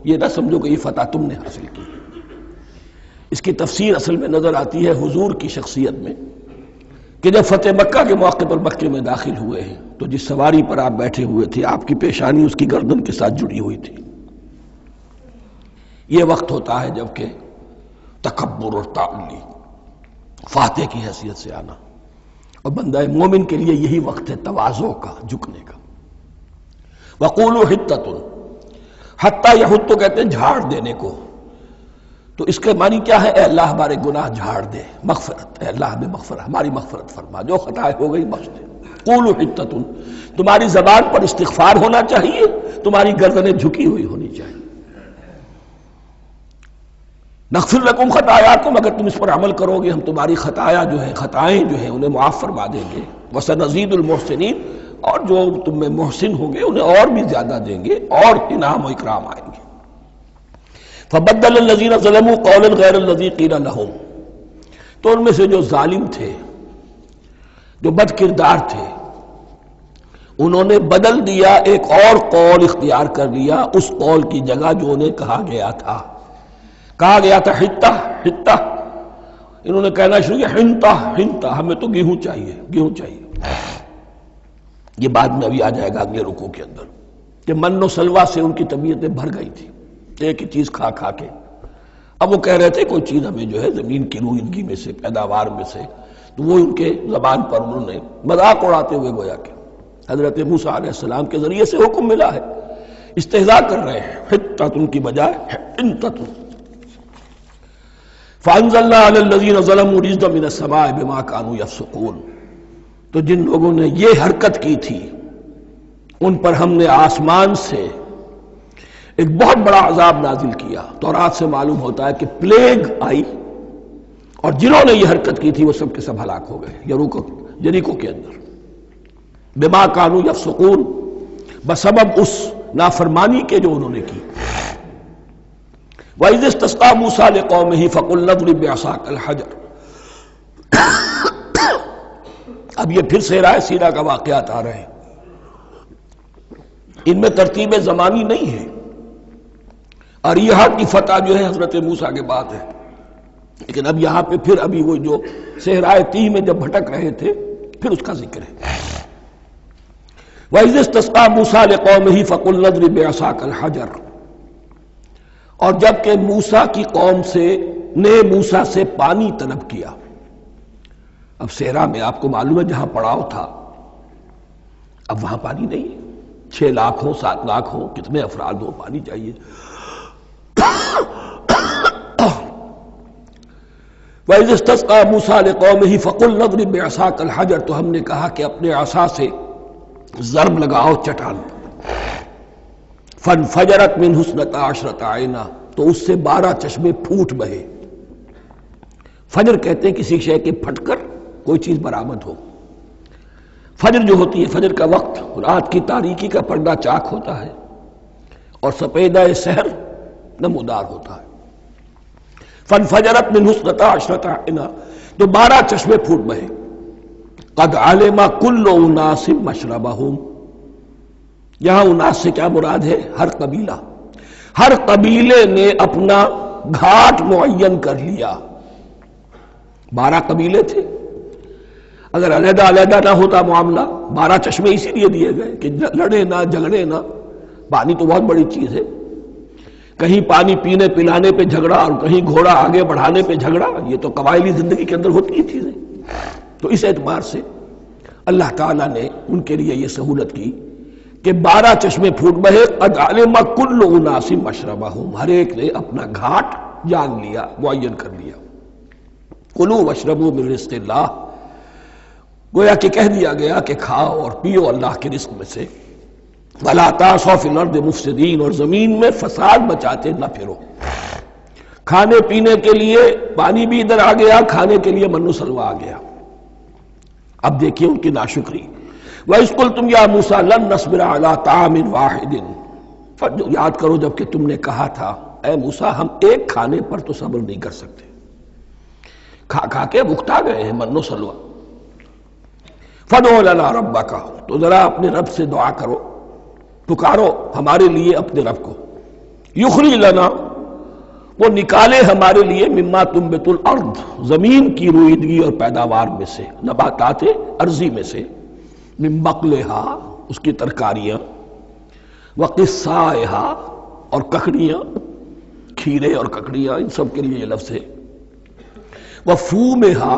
یہ نہ سمجھو کہ یہ فتح تم نے حاصل کی۔ اس کی تفسیر اصل میں نظر آتی ہے حضور کی شخصیت میں، کہ جب فتح مکہ کے موقع پر مکے میں داخل ہوئے ہیں تو جس سواری پر آپ بیٹھے ہوئے تھے، آپ کی پیشانی اس کی گردن کے ساتھ جڑی ہوئی تھی۔ یہ وقت ہوتا ہے جب کہ تکبر اور تعلی، فاتح کی حیثیت سے آنا، اور بندہ مومن کے لیے یہی وقت ہے تواضع کا، جھکنے کا۔ وَقُولُوا حِطَّةٌ، حتیٰ یحط کہتے ہیں جھاڑ دینے کو، تو اس کے معنی کیا ہے؟ اے اللہ ہمارے گناہ جھاڑ دے، مغفرت، اے اللہ ہمیں مغفرت، ہماری مغفرت فرما، جو خطائیں ہو گئی بخش دے۔ قولوا حِطَّةٌ، تمہاری زبان پر استغفار ہونا چاہیے، تمہاری گردنیں جھکی ہوئی ہونی چاہیے۔ نغفر لکم خطایاکم، اگر تم اس پر عمل کرو گے ہم تمہاری خطایا جو ہیں، خطائیں جو ہیں انہیں معاف فرما دیں گے۔ وسنزید المحسنین، اور جو تم میں محسن ہوں گے انہیں اور بھی زیادہ دیں گے، اور انعام و اکرام آئیں گے۔ فبدل الذین ظلموا قولا غیر الذی قیل لہم، تو ان میں سے جو ظالم تھے، جو بد کردار تھے، انہوں نے بدل دیا، ایک اور قول اختیار کر لیا اس قول کی جگہ جو انہیں کہا گیا تھا۔ کہا گیا تھا حتہ حتہ، انہوں نے کہنا شروع کیا حنطہ حنطہ، ہمیں تو گیہوں چاہیے، گیہوں چاہیے۔ یہ بعد میں ابھی آ جائے گا اگلے رکوع کے اندر، کہ من و سلوہ سے ان کی طبیعتیں بھر گئی تھی ایک ہی چیز کھا کھا کے۔ اب وہ کہہ رہے تھے کوئی چیز ہمیں جو ہے زمین کی روئیدگی میں سے، پیداوار میں سے، تو وہ ان کے زبان پر انہوں نے مذاق اڑاتے ہوئے گویا کہ حضرت موسیٰ علیہ السلام کے ذریعے سے حکم ملا ہے، استہزاء کر رہے ہیں، حتۃ ان کی بجائے حنطۃ۔ فَأَنزَلْنَا عَلَى الَّذِينَ ظَلَمُوا رِجْزًا مِنَ السَّمَاءِ بِمَا كَانُوا يَفْسُقُونَ، تو جن لوگوں نے یہ حرکت کی تھی ان پر ہم نے آسمان سے ایک بہت بڑا عذاب نازل کیا۔ تورات سے معلوم ہوتا ہے کہ پلیگ آئی اور جنہوں نے یہ حرکت کی تھی وہ سب کے سب ہلاک ہو گئے یریکو کے اندر، بما کانوا یفسقون، بسبب اس نافرمانی کے جو انہوں نے کی۔ وَإِذِ اسْتَسْقَىٰ مُوسَىٰ لِقَوْمِهِ فَقُلْنَا اضْرِب بِّعَصَاكَ الْحَجَرَ۔ اب یہ پھر صحرائے سینا کا واقعات آ رہے ہیں، ان میں ترتیب زمانی نہیں ہے۔ اریحا کی فتح جو ہے حضرت موسیٰ کے بعد ہے، لیکن اب یہاں پہ پھر ابھی وہ جو صحرائے تیہ میں جب بھٹک رہے تھے پھر اس کا ذکر ہے۔ وَإِذِ اسْتَسْقَىٰ مُوسَىٰ لِقَوْمِهِ فَقُلْنَا اضْرِب بِّعَصَاكَ الْحَجَرَ، اور جب کہ موسیٰ کی قوم نے موسیٰ سے پانی طلب کیا۔ اب صحرا میں آپ کو معلوم ہے جہاں پڑاؤ تھا اب وہاں پانی نہیں ہے، 6 لاکھ ہو 7 لاکھ ہو کتنے افراد ہو پانی چاہیے۔ وَإِذِ اسْتَسْقَىٰ مُوسَىٰ لِقَوْمِهِ فَقُلْنَا اضْرِب بِّعَصَاكَ الْحَجَرَ، تو ہم نے کہا کہ اپنے عصا سے ضرب لگاؤ چٹان پر۔ فَانْفَجَرَتْ مِنْهُ اثْنَتَا عَشْرَةَ عَيْنًا، تو اس سے 12 چشمے پھوٹ بہے۔ فجر کہتے ہیں کسی شے کے پھٹ کر کوئی چیز برآمد ہو۔ فجر جو ہوتی ہے، فجر کا وقت رات کی تاریکی کا پردہ چاک ہوتا ہے اور سپیدہ سحر نمودار ہوتا ہے۔ فَانْفَجَرَتْ مِنْهُ اثْنَتَا عَشْرَةَ عَيْنًا، تو 12 چشمے پھوٹ بہے۔ قَدْ عَلِمَ كُلُّ أُنَاسٍ مَشْرَبَهُمْ، یہاں اناس سے کیا مراد ہے؟ ہر قبیلہ، ہر قبیلے نے اپنا گھاٹ معین کر لیا۔ 12 قبیلے تھے، اگر علیحدہ علیحدہ نہ ہوتا معاملہ، 12 چشمے اسی لیے دیے گئے کہ لڑے نہ جھگڑے نہ۔ پانی تو بہت بڑی چیز ہے، کہیں پانی پینے پلانے پہ جھگڑا اور کہیں گھوڑا آگے بڑھانے پہ جھگڑا، یہ تو قبائلی زندگی کے اندر ہوتی ہی چیزیں۔ تو اس اعتبار سے اللہ تعالیٰ نے ان کے لیے یہ سہولت کی کہ 12 چشمے پھوٹ بہے۔ قد علم کل اناس مشربہم، ہر ایک نے اپنا گھاٹ جان لیا، معین کر لیا۔ کلوا واشربوا من رزق اللہ، گویا کہ کہہ دیا گیا کہ کھاؤ اور پیو اللہ کے رزق میں سے۔ ولا تعثوا فی الارض مفسدین، اور زمین میں فساد مچاتے نہ پھرو۔ کھانے پینے کے لیے پانی بھی ادھر آ گیا، کھانے کے لیے من و سلوہ آ گیا۔ اب دیکھیے ان کی ناشکری۔ وَإِذْ قُلْتُمْ يَا مُوسَىٰ لَن نَّصْبِرَ عَلَىٰ طَعَامٍ وَاحِدٍ، یاد کرو جب کہ تم نے کہا تھا اے موسیٰ ہم ایک کھانے پر تو صبر نہیں کر سکتے، کھا کھا کے بکتا گئے ہیں من و سلوہ۔ فَادْعُ لَنَا رَبَّكَ، تو ذرا اپنے رب سے دعا کرو، پکارو ہمارے لیے اپنے رب کو۔ یخرج لنا، وہ نکالے ہمارے لیے مما تنبت الارض، زمین کی روئیدگی اور پیداوار میں سے، نباتات ارضی میں سے، من بقلہا اس کی ترکاریاں، وقصائہا اور ککڑیاں، کھیرے اور ککڑیاں، ان سب کے لیے یہ لفظ ہے۔ وفومہا،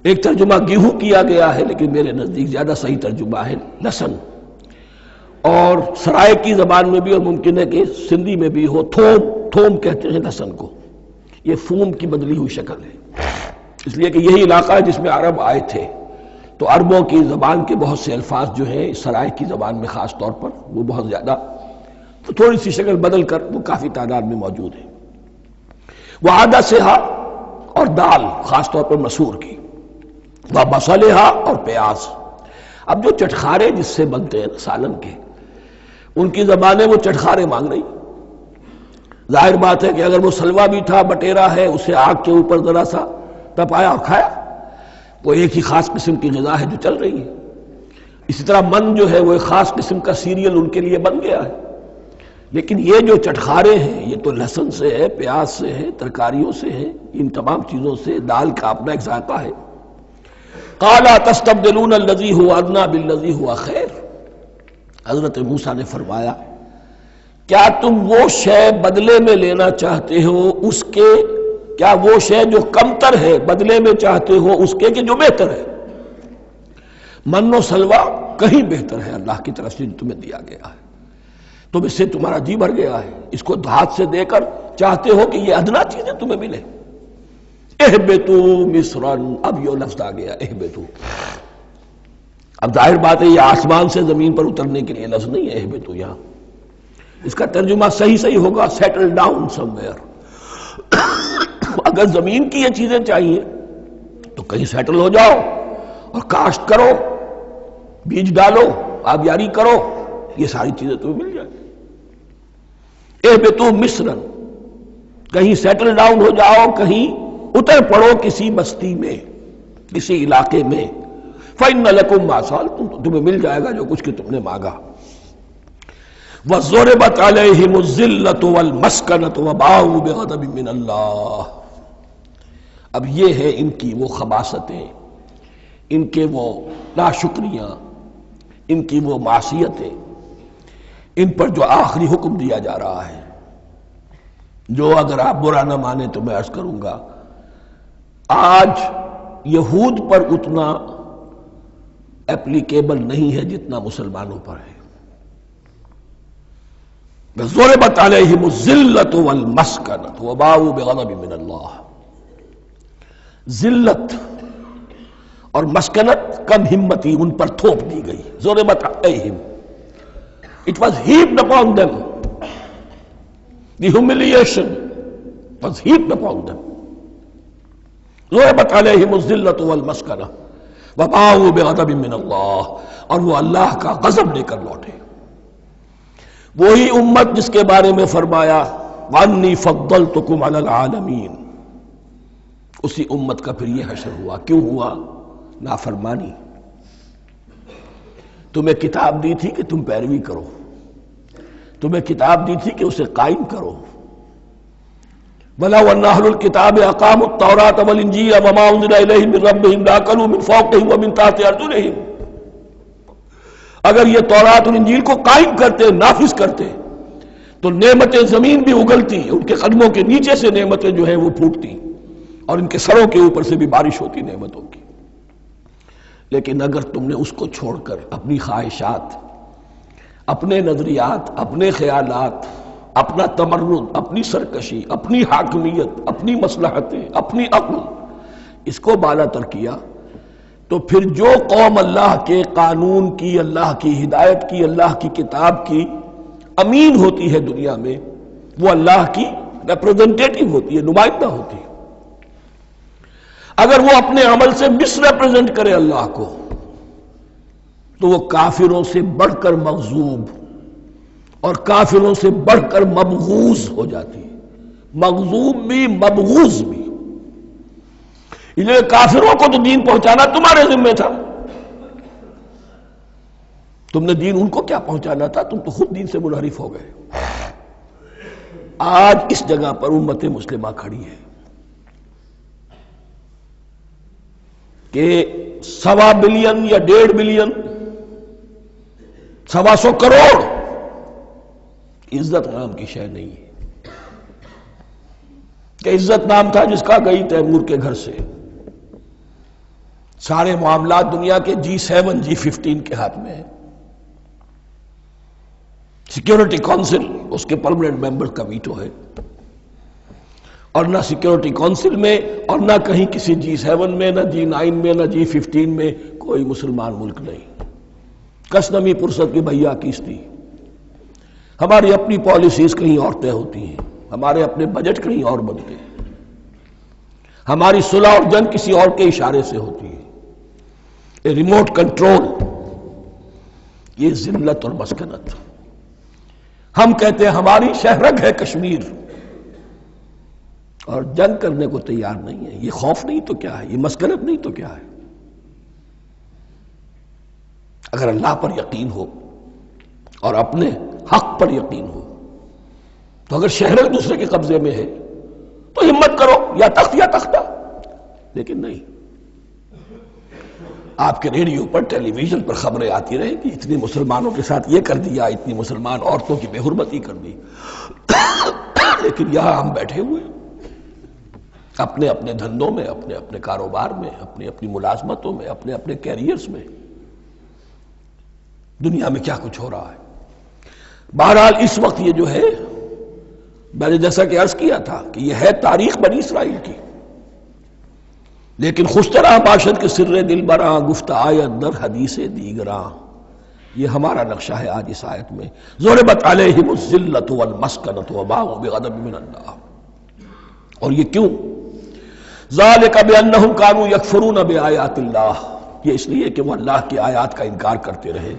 ایک ترجمہ گیہوں کیا گیا ہے لیکن میرے نزدیک زیادہ صحیح ترجمہ ہے لہسن، اور سرائکی زبان میں بھی اور ممکن ہے کہ سندھی میں بھی ہو تھوم، تھوم کہتے ہیں لہسن کو، یہ فوم کی بدلی ہوئی شکل ہے، اس لیے کہ یہی علاقہ ہے جس میں عرب آئے تھے، تو عربوں کی زبان کے بہت سے الفاظ جو ہیں سرائکی زبان میں خاص طور پر وہ بہت زیادہ تو تھوڑی سی شکل بدل کر وہ کافی تعداد میں موجود ہے۔ وعدسہا، اور دال خاص طور پر مسور کی، وبصلہا، اور پیاز۔ اب جو چٹخارے جس سے بنتے ہیں سالن کے، ان کی زبانیں وہ چٹخارے مانگ رہی۔ ظاہر بات ہے کہ اگر وہ سلوا بھی تھا، بٹیرا ہے، اسے آگ کے اوپر ذرا سا تپایا اور کھایا، وہ ایک ہی خاص قسم کی غذا ہے جو چل رہی ہے۔ اسی طرح من جو ہے وہ ایک خاص قسم کا سیریل ان کے لیے بن گیا ہے، لیکن یہ جو چٹخارے ہیں یہ تو لہسن سے ہے، پیاز سے ہے، ترکاریوں سے ہے، ان تمام چیزوں سے، دال کا اپنا ایک ذائقہ ہے۔ قَالَ تَسْتَبْدِلُونَ الَّذِي هُوَ أَدْنَىٰ بِالَّذِي هُوَ خَيْرٌ، حضرت موسیٰ نے فرمایا کیا تم وہ شے بدلے میں لینا چاہتے ہو اس کے، کیا وہ شے جو کمتر ہے بدلے میں چاہتے ہو اس کے کہ جو بہتر ہے؟ من و سلوہ کہیں بہتر ہے اللہ کی طرف سے جو تمہیں دیا گیا ہے، تم اس سے تمہارا جی بھر گیا ہے، اس کو ہاتھ سے دے کر چاہتے ہو کہ یہ ادنا چیزیں تمہیں ملے۔ اہبتوا مصرا، اب یہ لفظ آ گیا اہبتوا، اب ظاہر بات ہے یہ آسمان سے زمین پر اترنے کے لیے لفظ نہیں ہے اہبتوا، یہاں اس کا ترجمہ صحیح ہوگا سیٹل ڈاؤن سم ویئر، اگر زمین کی یہ چیزیں چاہیے تو کہیں سیٹل ہو جاؤ اور کاشت کرو، بیج ڈالو، آبیاری کرو، یہ ساری چیزیں تمہیں مل جائیں۔ اہبطوا مصرا، کہیں سیٹل ڈاؤن ہو جاؤ، کہیں اتر پڑو کسی بستی میں، کسی علاقے میں، فإن لکم ما سألتم، تمہیں مل جائے گا جو کچھ کہ تم نے مانگا۔ وَضُرِبَتْ عَلَيْهِمُ الذِّلَّةُ وَالْمَسْكَنَةُ وَبَاءُوا بِغَضَبٍ مِّنَ اللَّهِ۔ اب یہ ہے ان کی وہ خباثتیں، ان کے وہ ناشکریاں، ان کی وہ معصیتیں، ان پر جو آخری حکم دیا جا رہا ہے، جو اگر آپ برا نہ مانیں تو میں عرض کروں گا آج یہود پر اتنا اپلیکیبل نہیں ہے جتنا مسلمانوں پر ہے۔ ضربت علیہم الذلۃ والمسکنۃ وباؤوا بغضب من اللہ۔ ذلت اور مسکنت، کم ہمتی ان پر تھوپ دی گئی۔ ضربت علیہم، it was heaped upon them، the humiliation was heaped upon them۔ ضربت علیہم الذلۃ والمسکنۃ وباؤوا بغضب من اللہ، اور وہ اللہ کا غضب لے کر لوٹے۔ وہی امت جس کے بارے میں فرمایا وَأَنِّي فَضَّلْتُكُمْ عَلَى الْعَالَمِينَ، اسی امت کا پھر یہ حشر ہوا۔ کیوں ہوا؟ نافرمانی۔ تمہیں کتاب دی تھی کہ تم پیروی کرو، تمہیں کتاب دی تھی کہ اسے قائم کرو۔ وَلَوْ أَنَّ أَهْلَ الْكِتَابِ أَقَامُوا التَّوْرَاةَ وَالْإِنْجِيلَ وَمَا أُنزِلَ إِلَيْهِم مِّن رَّبِّهِمْ لَأَكَلُوا مِن فَوْقِهِمْ وَمِن تَحْتِ أَرْجُلِهِمْ۔ اگر یہ تورات اور انجیل کو قائم کرتے، نافذ کرتے، تو نعمتیں زمین بھی اگلتی، ان کے قدموں کے نیچے سے نعمتیں جو ہیں وہ پھوٹتی، اور ان کے سروں کے اوپر سے بھی بارش ہوتی نعمتوں کی۔ لیکن اگر تم نے اس کو چھوڑ کر اپنی خواہشات، اپنے نظریات، اپنے خیالات، اپنا تمرد، اپنی سرکشی، اپنی حاکمیت، اپنی مصلحتیں، اپنی عقل، اس کو بالا تر کیا، تو پھر جو قوم اللہ کے قانون کی، اللہ کی ہدایت کی، اللہ کی کتاب کی امین ہوتی ہے دنیا میں، وہ اللہ کی ریپرزنٹیٹو ہوتی ہے، نمائندہ ہوتی ہے۔ اگر وہ اپنے عمل سے مس ریپرزنٹ کرے اللہ کو، تو وہ کافروں سے بڑھ کر مغضوب اور کافروں سے بڑھ کر مبغوض ہو جاتی ہے، مغضوب بھی مبغوض بھی۔ اس لیے کافروں کو تو دین پہنچانا تمہارے ذمہ تھا، تم نے دین ان کو کیا پہنچانا تھا، تم تو خود دین سے منحرف ہو گئے۔ آج اس جگہ پر امت مسلمہ کھڑی ہے کہ 1.25 بلین یا 1.5 بلین، 125 کروڑ عزت نام کی شے نہیں ہے کہ عزت نام تھا جس کا گئی تیمور کے گھر سے، سارے معاملات دنیا کے G7 G15 کے ہاتھ میں ہیں، سیکیورٹی کونسل اس کے پرماننٹ ممبر کا ویٹو ہے، اور نہ سیکیورٹی کونسل میں اور نہ کہیں کسی G7 میں، نہ G9 میں، نہ G15 میں کوئی مسلمان ملک نہیں۔ کس نمی پرست کی بھیا کیستی، ہماری اپنی پالیسیز کہیں اور طے ہوتی ہیں، ہمارے اپنے بجٹ کہیں اور بنتے ہیں، ہماری صلح اور جنگ کسی اور کے اشارے سے ہوتی ہے، ریموٹ کنٹرول، یہ ذلت اور مسکنت۔ ہم کہتے ہیں ہماری شہرگ ہے کشمیر، اور جنگ کرنے کو تیار نہیں ہے۔ یہ خوف نہیں تو کیا ہے، یہ مسکنت نہیں تو کیا ہے؟ اگر اللہ پر یقین ہو اور اپنے حق پر یقین ہو تو اگر شہر دوسرے کے قبضے میں ہے تو ہمت کرو، یا تخت یا تختہ، لیکن نہیں۔ آپ کے ریڈیو پر، ٹیلی ویژن پر خبریں آتی رہیں کہ اتنی مسلمانوں کے ساتھ یہ کر دیا، اتنی مسلمان عورتوں کی بے حرمتی کر دی، لیکن یہاں ہم بیٹھے ہوئے اپنے اپنے دھندوں میں، اپنے اپنے کاروبار میں، اپنی اپنی ملازمتوں میں، اپنے اپنے کیریئرز میں، دنیا میں کیا کچھ ہو رہا ہے۔ بہرحال اس وقت یہ جو ہے، میں نے جیسا کہ عرض کیا تھا کہ یہ ہے تاریخ بنی اسرائیل کی، لیکن خوشترا باشد کے سر دل براں، گفت آیت در حدیث دیگراں، یہ ہمارا نقشہ ہے آج اس آیت میں۔ ضربت علیہم الذلۃ والمسکنۃ وباؤوا بغضب من اللہ۔ اور یہ کیوں؟ ذالک بانہم کانوا یکفرون بآیات اللہ، یہ اس لیے کہ وہ اللہ کی آیات کا انکار کرتے رہے،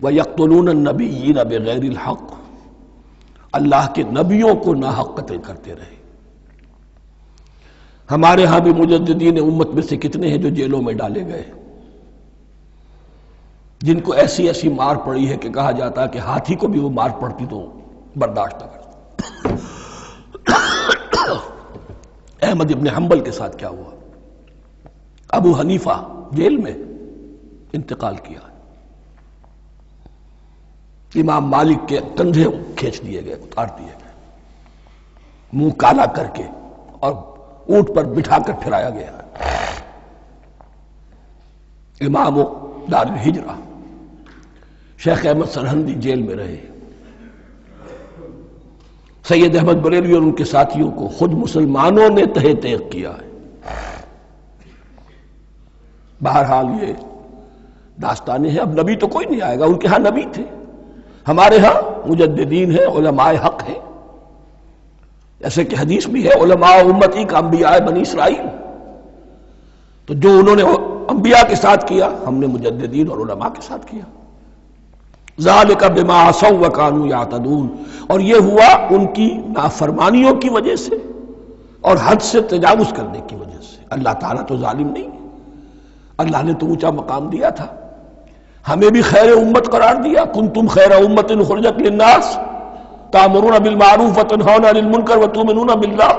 وَيَقْتُلُونَ النَّبِيِّينَ بِغَيْرِ الْحَقِّ، اللہ کے نبیوں کو ناحق قتل کرتے رہے۔ ہمارے ہاں بھی مجددین امت میں سے کتنے ہیں جو جیلوں میں ڈالے گئے، جن کو ایسی ایسی مار پڑی ہے کہ کہا جاتا ہے کہ ہاتھی کو بھی وہ مار پڑتی تو برداشت نہ کرتا۔ احمد ابن حنبل کے ساتھ کیا ہوا؟ ابو حنیفہ جیل میں انتقال کیا، امام مالک کے کندھے کھینچ دیے گئے، اتار دیے گئے، منہ کالا کر کے اور اونٹ پر بٹھا کر پھرایا گیا۔ امام دار الہجرہ شیخ احمد سرہندی جیل میں رہے، سید احمد بریلوی اور ان کے ساتھیوں کو خود مسلمانوں نے تہہ تیغ کیا ہے۔ بہرحال یہ داستانیں ہیں، اب نبی تو کوئی نہیں آئے گا، ان کے ہاں نبی تھے، ہمارے ہاں مجددین ہیں، علماء حق ہیں، جیسے کہ حدیث بھی ہے علماء امتی کا انبیاء بنی اسرائیل، تو جو انہوں نے انبیاء کے ساتھ کیا ہم نے مجددین اور علماء کے ساتھ کیا۔ ذالک بما عصوا وکانوا یعتدون، اور یہ ہوا ان کی نافرمانیوں کی وجہ سے اور حد سے تجاوز کرنے کی وجہ سے۔ اللہ تعالیٰ تو ظالم نہیں ہے، اللہ نے تو اونچا مقام دیا تھا، ہمیں بھی خیر امت قرار دیا، کنتم خیر امت اخرجت للناس تأمرون بالمعروف وتنہون عن المنکر وتؤمنون باللہ۔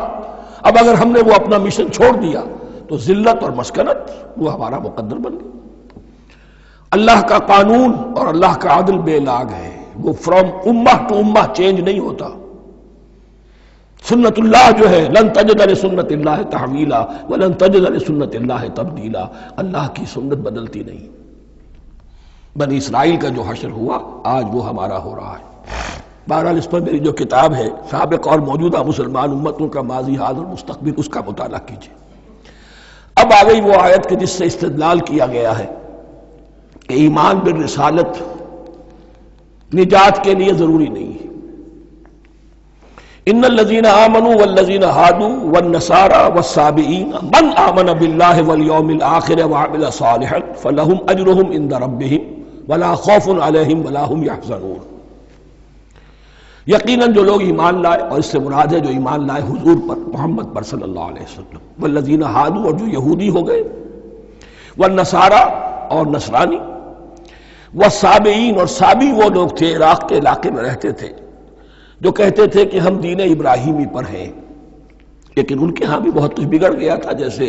اب اگر ہم نے وہ اپنا مشن چھوڑ دیا تو ذلت اور مسکنت وہ ہمارا مقدر بن گئی۔ اللہ کا قانون اور اللہ کا عدل بے لاگ ہے، وہ فرام امہ ٹو امہ چینج نہیں ہوتا۔ سنت اللہ جو ہے لن تجد لسنت اللہ تحویلا ولن تجد لسنت اللہ تبدیلا، اللہ کی سنت بدلتی نہیں۔ بنی اسرائیل کا جو حشر ہوا آج وہ ہمارا ہو رہا ہے۔ بہرحال اس پر میری جو کتاب ہے سابق اور موجودہ مسلمان امتوں کا ماضی حال اور مستقبل، اس کا مطالعہ کیجیے۔ اب آ گئی وہ آیت کہ جس سے استدلال کیا گیا ہے کہ ایمان بالرسالت نجات کے لیے ضروری نہیں ہے۔ ان الذین آمنوا والذین ہادوا والنصارى والصابئین من آمن باللہ والیوم الآخر وعمل صالحا فلہم اجرہم عند ربہم ولا خوف علیہم ولا ہم یحزنون۔ یقیناً جو لوگ ایمان لائے، اور اس سے مراد ہے جو ایمان لائے حضور پر، محمد پر صلی اللہ علیہ وسلم، والذین ہادوا، اور جو یہودی ہو گئے، والنصارى، اور نصرانی، والصابئین، اور صابی وہ لوگ تھے عراق کے علاقے میں رہتے تھے جو کہتے تھے کہ ہم دین ابراہیمی پر ہیں، لیکن ان کے ہاں بھی بہت کچھ بگڑ گیا تھا، جیسے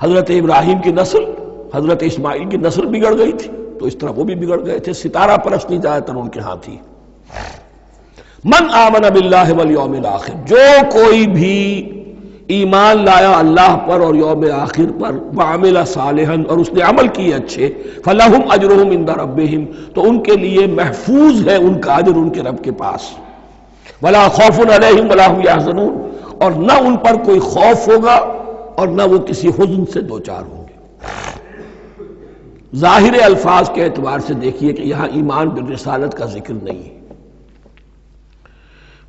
حضرت ابراہیم کی نسل حضرت اسماعیل کی نسل بگڑ گئی تھی تو اس طرح وہ بھی بگڑ گئے تھے، ستارہ پرستی زیادہ تر ان کے ہاں تھی۔ من آمن باللہ والیوم الآخر، جو کوئی بھی ایمان لایا اللہ پر اور یوم آخر پر، وعمل صالحا، اور اس نے عمل کیے اچھے، فلہم اجرہم عند ربہم، تو ان کے لیے محفوظ ہے ان کا اجر ان کے رب کے پاس، ولا خوف علیہم ولا ہم یحزنون، اور نہ ان پر کوئی خوف ہوگا اور نہ وہ کسی حزن سے دوچار ہوں گے۔ ظاہر الفاظ کے اعتبار سے دیکھیے کہ یہاں ایمان بالرسالت کا ذکر نہیں ہے۔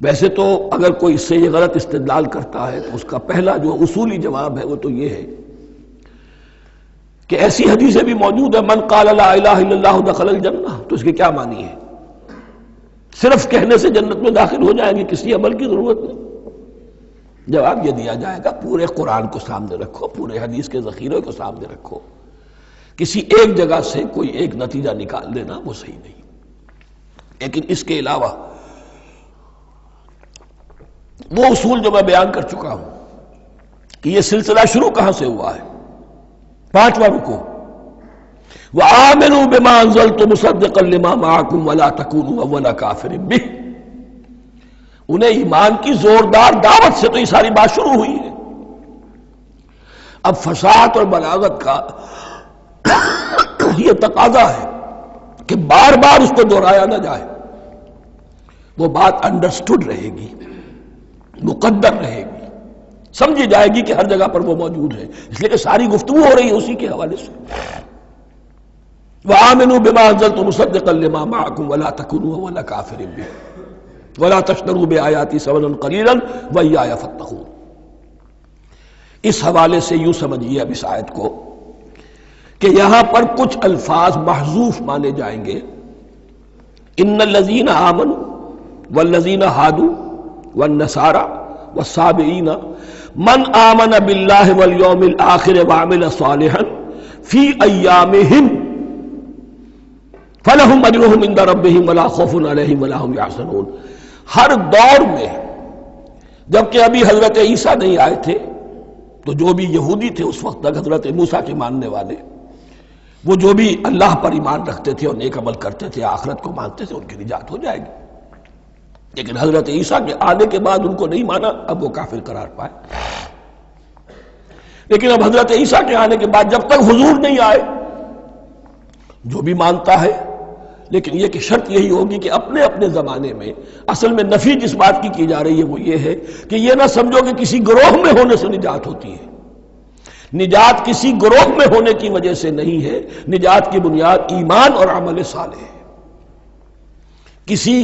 ویسے تو اگر کوئی اس سے یہ غلط استدلال کرتا ہے تو اس کا پہلا جو اصولی جواب ہے وہ تو یہ ہے کہ ایسی حدیثیں بھی موجود ہیں، من قال لا الہ الا اللہ دخل الجنہ، تو اس کے کیا معنی ہے؟ صرف کہنے سے جنت میں داخل ہو جائیں گے، کسی عمل کی ضرورت نہیں؟ جواب یہ دیا جائے گا پورے قرآن کو سامنے رکھو، پورے حدیث کے ذخیرے کو سامنے رکھو، کسی ایک جگہ سے کوئی ایک نتیجہ نکال لینا وہ صحیح نہیں۔ لیکن اس کے علاوہ وہ اصول جو میں بیان کر چکا ہوں کہ یہ سلسلہ شروع کہاں سے ہوا ہے، 5واں رکوع، وَآمِنُوا بِمَا أَنزَلْتُ مُصَدِّقًا لِمَا مَعَكُمْ وَلَا تَكُونُوا أَوَّلَ كَافِرٍ بِهِ، انہیں ایمان کی زوردار دعوت سے تو یہ ساری بات شروع ہوئی ہے۔ اب فصاحت اور بلاغت کا یہ تقاضا ہے کہ بار بار اس کو دہرایا نہ جائے، وہ بات انڈرسٹوڈ رہے گی، مقدر رہے گی، سمجھی جائے گی کہ ہر جگہ پر وہ موجود ہے، اس لیے کہ ساری گفتگو ہو رہی ہے اسی کے حوالے سے۔ وَآمِنُوا بِمَا أَنزَلْتُ مُصَدِّقًا لِمَا مَعَكُمْ وَلَا تَكُونُوا أَوَّلَ كَافِرٍ بِهِ وَلَا تَشْتَرُوا بِآيَاتِي ثَمَنًا قَلِيلًا وَإِيَّايَ فَاتَّقُونِ۔ اس حوالے سے یوں سمجھیے اب اس آیت کو کہ یہاں پر کچھ الفاظ محذوف مانے جائیں گے. ان الذین آمنوا والذین ہادوا والنصارى والصابئین من آمن باللہ والیوم الآخر وعمل صالحا فی ایامہم فلہم اجرہم عند ربہم ولا خوف علیہم ولا ہم یحزنون. ہر دور میں جبکہ ابھی حضرت عیسیٰ نہیں آئے تھے تو جو بھی یہودی تھے اس وقت تک حضرت موسیٰ کے ماننے والے، وہ جو بھی اللہ پر ایمان رکھتے تھے اور نیک عمل کرتے تھے، آخرت کو مانتے تھے، ان کی نجات ہو جائے گی. لیکن حضرت عیسیٰ کے آنے کے بعد ان کو نہیں مانا، اب وہ کافر قرار پائے. لیکن اب حضرت عیسیٰ کے آنے کے بعد جب تک حضور نہیں آئے جو بھی مانتا ہے، لیکن یہ کہ شرط یہی ہوگی کہ اپنے اپنے زمانے میں، اصل میں نفی جس بات کی جا رہی ہے وہ یہ ہے کہ یہ نہ سمجھو کہ کسی گروہ میں ہونے سے نجات ہوتی ہے. نجات کسی گروہ میں ہونے کی وجہ سے نہیں ہے، نجات کی بنیاد ایمان اور عمل صالح ہے. کسی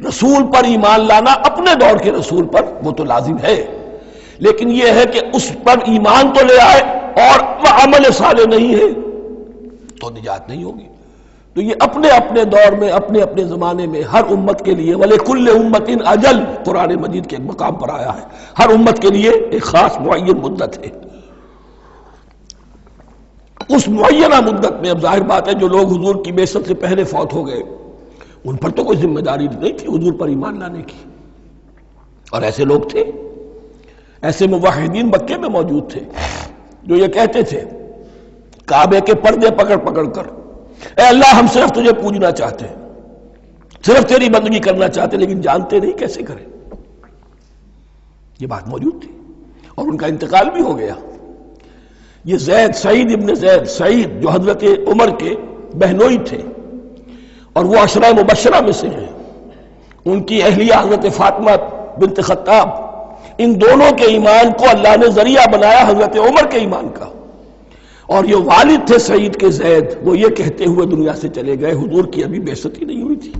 رسول پر ایمان لانا اپنے دور کے رسول پر وہ تو لازم ہے، لیکن یہ ہے کہ اس پر ایمان تو لے آئے اور وہ عمل صالح نہیں ہے تو نجات نہیں ہوگی. تو یہ اپنے اپنے دور میں، اپنے اپنے زمانے میں ہر امت کے لیے وَلِكُلِّ أُمَّةٍ أَجَلٌ قرآن مجید کے ایک مقام پر آیا ہے، ہر امت کے لیے ایک خاص معین مدت ہے. اس معینہ مدت میں اب ظاہر بات ہے جو لوگ حضور کی بعثت سے پہلے فوت ہو گئے ان پر تو کوئی ذمہ داری نہیں تھی حضور پر ایمان لانے کی، اور ایسے لوگ تھے، ایسے موحدین مکے میں موجود تھے جو یہ کہتے تھے کعبے کے پردے پکڑ پکڑ کر، اے اللہ ہم صرف تجھے پوجنا چاہتے ہیں، صرف تیری بندگی کرنا چاہتے، لیکن جانتے نہیں کیسے کریں. یہ بات موجود تھی اور ان کا انتقال بھی ہو گیا. یہ زید، سعید ابن زید، سعید جو حضرت عمر کے بہنوئی تھے اور وہ عشرہ مبشرہ میں سے ہیں، ان کی اہلیہ حضرت فاطمہ بنت خطاب، ان دونوں کے ایمان کو اللہ نے ذریعہ بنایا حضرت عمر کے ایمان کا. اور یہ والد تھے سعید کے زید، وہ یہ کہتے ہوئے دنیا سے چلے گئے حضور کی ابھی بعثت ہی نہیں ہوئی تھی،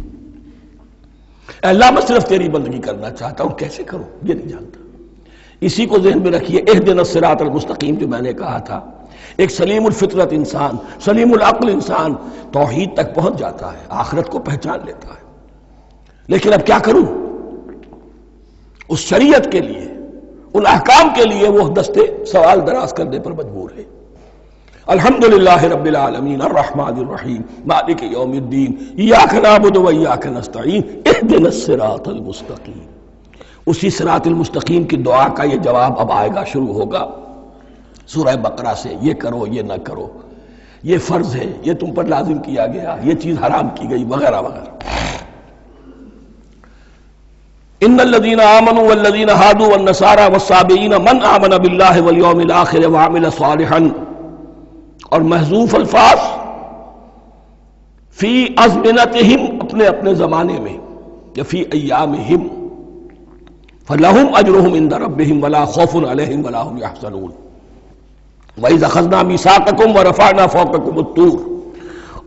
اے اللہ میں صرف تیری بندگی کرنا چاہتا ہوں، کیسے کروں یہ نہیں جانتا. اسی کو ذہن میں رکھیے، اہدنا الصراط المستقیم جو میں نے کہا تھا، ایک سلیم الفطرت انسان، سلیم العقل انسان توحید تک پہنچ جاتا ہے، آخرت کو پہچان لیتا ہے. لیکن اب کیا کروں؟ اس شریعت کے لیے، ان احکام کے لیے وہ دستے سوال دراز کرنے پر مجبور ہے. الحمدللہ رب العالمین الرحمن الرحیم مالک یوم الدین ایاک نعبد و ایاک نستعین اہدنا الصراط المستقیم. اسی صراط المستقیم کی دعا کا یہ جواب اب آئے گا، شروع ہوگا سورہ بقرہ سے. یہ کرو، یہ نہ کرو، یہ فرض ہے، یہ تم پر لازم کیا گیا، یہ چیز حرام کی گئی، وغیرہ وغیرہ. ان الذین آمنوا والذین ہادوا والنصارى والصابئین من آمن باللہ والیوم الآخر وعمل صالحا. اور محذوف الفاظ فی ازمنتہم، اپنے اپنے زمانے میں، یا فی ایامہم، فلہم اجرہم عند ربہم ولا خوف علیہم ولا ہم یحزنون. وَإِذْ أَخَذْنَا مِيثَاقَكُمْ وَرَفَعْنَا فَوْقَكُمُ الطُّورَ.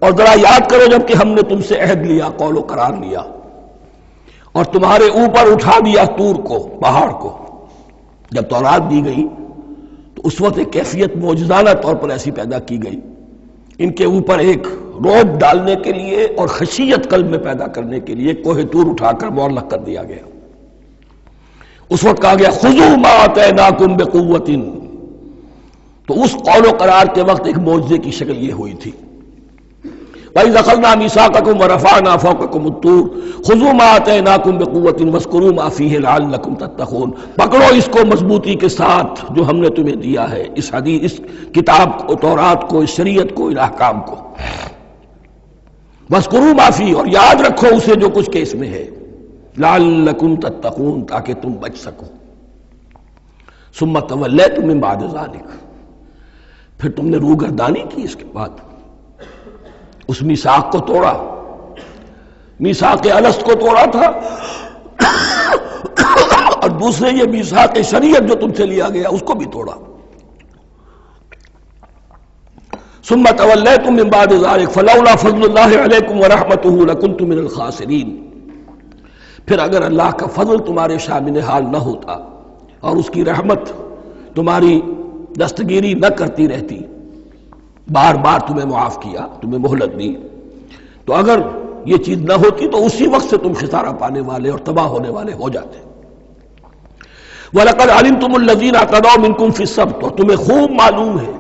اور ذرا یاد کرو جب کہ ہم نے تم سے عہد لیا، قول و قرار لیا، اور تمہارے اوپر اٹھا دیا طور کو، پہاڑ کو. جب تورات دی گئی تو اس وقت ایک کیفیت معجزانہ طور پر ایسی پیدا کی گئی، ان کے اوپر ایک روب ڈالنے کے لیے اور خشیت قلب میں پیدا کرنے کے لیے کوہ طور اٹھا کر معلق کر دیا گیا. اس وقت کہا گیا خذوا ما آتیناکم بقوۃ. تو اس قول و قرار کے وقت ایک معجزے کی شکل یہ ہوئی تھی. وَإِذْ أَخَذْنَا مِيثَاقَكُمْ وَرَفَعْنَا فَوْقَكُمُ الطُّورَ خُذُوا مَا آتَيْنَاكُمْ بِقُوَّةٍ وَاذْكُرُوا مَا فِيهِ لَعَلَّكُمْ تَتَّقُونَ. پکڑو اس کو مضبوطی کے ساتھ جو ہم نے تمہیں دیا ہے، اس حدیث، اس کتاب کو، تورات کو، اس شریعت کو، ان احکام کو. وَاذْكُرُوا مَا فِيهِ، اور یاد رکھو اسے جو کچھ کہ اس میں ہے، لَعَلَّكُمْ تَتَّقُونَ، تاکہ تم بچ سکو. ثُمَّ تَوَلَّيْتُم مِّن بَعْدِ ذَلِكَ، پھر تم نے روگردانی کی اس کے بعد، اس میثاق کو توڑا، میثاق الست کو توڑا تھا، اور دوسرے یہ میثاق شریعت جو تم سے لیا گیا اس کو بھی توڑا. ثم تولیتم من بعد ذلک فلولا فضل اللہ علیکم ورحمتہ لکنتم من الخاسرین. پھر اگر اللہ کا فضل تمہارے شامل حال نہ ہوتا اور اس کی رحمت تمہاری دستگیری نہ کرتی رہتی، بار بار تمہیں معاف کیا، تمہیں مہلت دی، تو اگر یہ چیز نہ ہوتی تو اسی وقت سے تم خسارہ پانے والے اور تباہ ہونے والے ہو جاتے۔ وَلَقَدْ عَلِمْتُمُ الَّذِينَ اعْتَدَوْا مِنْكُمْ فِي السَّبْتِ، اور تمہیں خوب معلوم ہے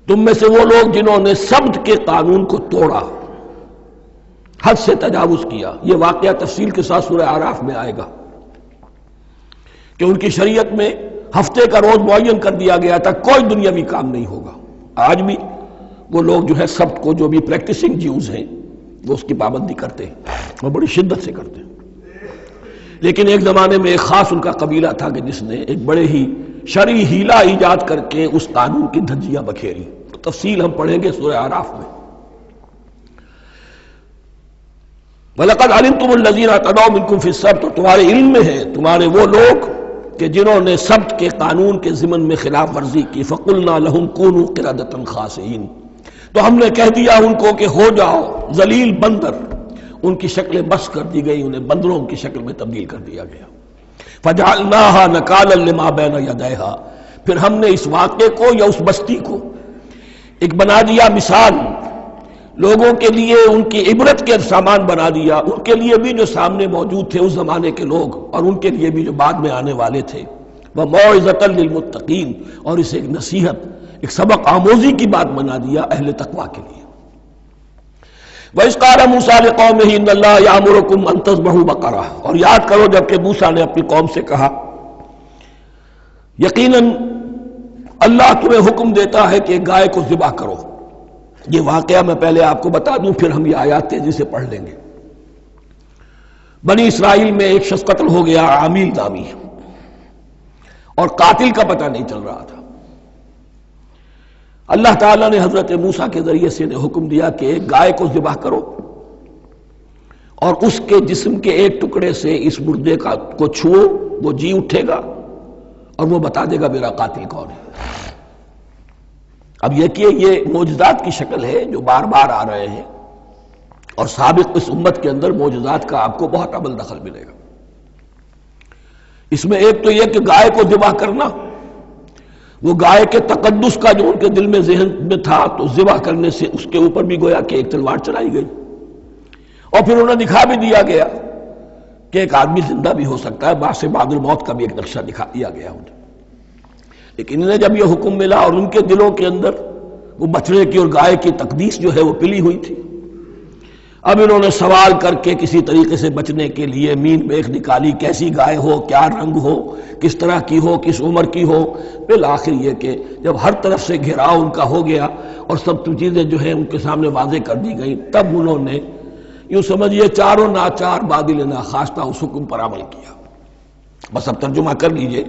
تم میں سے وہ لوگ جنہوں نے سبت کے قانون کو توڑا، حد سے تجاوز کیا۔ یہ واقعہ تفصیل کے ساتھ سورہ اعراف میں آئے گا کہ ان کی شریعت میں ہفتے کا روز معین کر دیا گیا تھا، کوئی دنیاوی کام نہیں ہوگا۔ آج بھی وہ لوگ جو ہے سبت کو، جو بھی پریکٹسنگ جیوز ہیں، وہ اس کی پابندی کرتے ہیں اور بڑی شدت سے کرتے ہیں۔ لیکن ایک زمانے میں ایک خاص ان کا قبیلہ تھا کہ جس نے ایک بڑے ہی شرعی ہیلہ ایجاد کر کے اس قانون کی دھجیاں بکھیری۔ تفصیل ہم پڑھیں گے سورہ اعراف میں۔ وَلَقَدْ عَلِمْتُمُ الَّذِينَ اعْتَدَوْا مِنْكُمْ فِي السَّبْتِ، تو تمہارے علم میں ہے تمہارے وہ لوگ کہ جنہوں نے سبت کے قانون کے ضمن میں خلاف ورزی کی۔ فَقُلْنَا لَهُمْ كُونُوا قِرَدَةً خَاسِئِينَ، تو ہم نے کہہ دیا ان کو کہ ہو جاؤ ذلیل بندر۔ ان کی شکلیں بس کر دی گئی، انہیں بندروں کی شکل میں تبدیل کر دیا گیا۔ فَجَعَلْنَاهَا نَكَالًا لِمَا بَيْنَ يَدَيْهَا، پھر ہم نے اس واقعے کو یا اس بستی کو ایک بنا دیا مثال، لوگوں کے لیے ان کی عبرت کے سامان بنا دیا، ان کے لیے بھی جو سامنے موجود تھے اس زمانے کے لوگ، اور ان کے لیے بھی جو بعد میں آنے والے تھے۔ وَمَوْعِظَةً لِّلْمُتَّقِينَ، اور اسے ایک نصیحت، ایک سبق آموزی کی بات بنا دیا اہل تقویٰ کے لیے۔ وَإِذْ قَالَ مُوسَىٰ لِقَوْمِهِ إِنَّ اللَّهَ يَأْمُرُكُمْ أَن تَذْبَحُوا بَقَرَةً، اور یاد کرو جب کہ موسیٰ نے اپنی قوم سے کہا یقیناً اللہ تمہیں حکم دیتا ہے کہ گائے کو ذبح کرو۔ یہ واقعہ میں پہلے آپ کو بتا دوں، پھر ہم یہ آیات تیزی سے پڑھ لیں گے۔ بنی اسرائیل میں ایک شخص قتل ہو گیا، عامیل نامی، اور قاتل کا پتہ نہیں چل رہا تھا۔ اللہ تعالیٰ نے حضرت موسیٰ کے ذریعے سے انہیں حکم دیا کہ ایک گائے کو ذبح کرو اور اس کے جسم کے ایک ٹکڑے سے اس مردے کو چھوؤ، وہ جی اٹھے گا اور وہ بتا دے گا میرا قاتل کون ہے۔ اب یہ کہ یہ معجزات کی شکل ہے جو بار بار آ رہے ہیں، اور سابق اس امت کے اندر معجزات کا آپ کو بہت عمل دخل ملے گا۔ اس میں ایک تو یہ کہ گائے کو ذبح کرنا، وہ گائے کے تقدس کا جو ان کے دل میں ذہن میں تھا، تو ذبح کرنے سے اس کے اوپر بھی گویا کہ ایک تلوار چلائی گئی، اور پھر انہیں دکھا بھی دیا گیا کہ ایک آدمی زندہ بھی ہو سکتا ہے، بعد سے بعد الموت کا بھی ایک نقشہ دکھا دیا گیا انہیں۔ لیکن انہیں جب یہ حکم ملا اور ان کے دلوں کے اندر وہ بچڑے کی اور گائے کی تقدیس جو ہے وہ پلی ہوئی تھی، اب انہوں نے سوال کر کے کسی طریقے سے بچنے کے لیے مین بیخ نکالی، کیسی گائے ہو، کیا رنگ ہو، کس طرح کی ہو، کس عمر کی ہو۔ بالآخر یہ کہ جب ہر طرف سے گھیراؤ ان کا ہو گیا اور سب چیزیں جو ہیں ان کے سامنے واضح کر دی گئیں، تب انہوں نے یوں سمجھیے چاروں ناچار بادل ناخواستہ اس حکم پر عمل کیا۔ بس اب ترجمہ کر لیجئے۔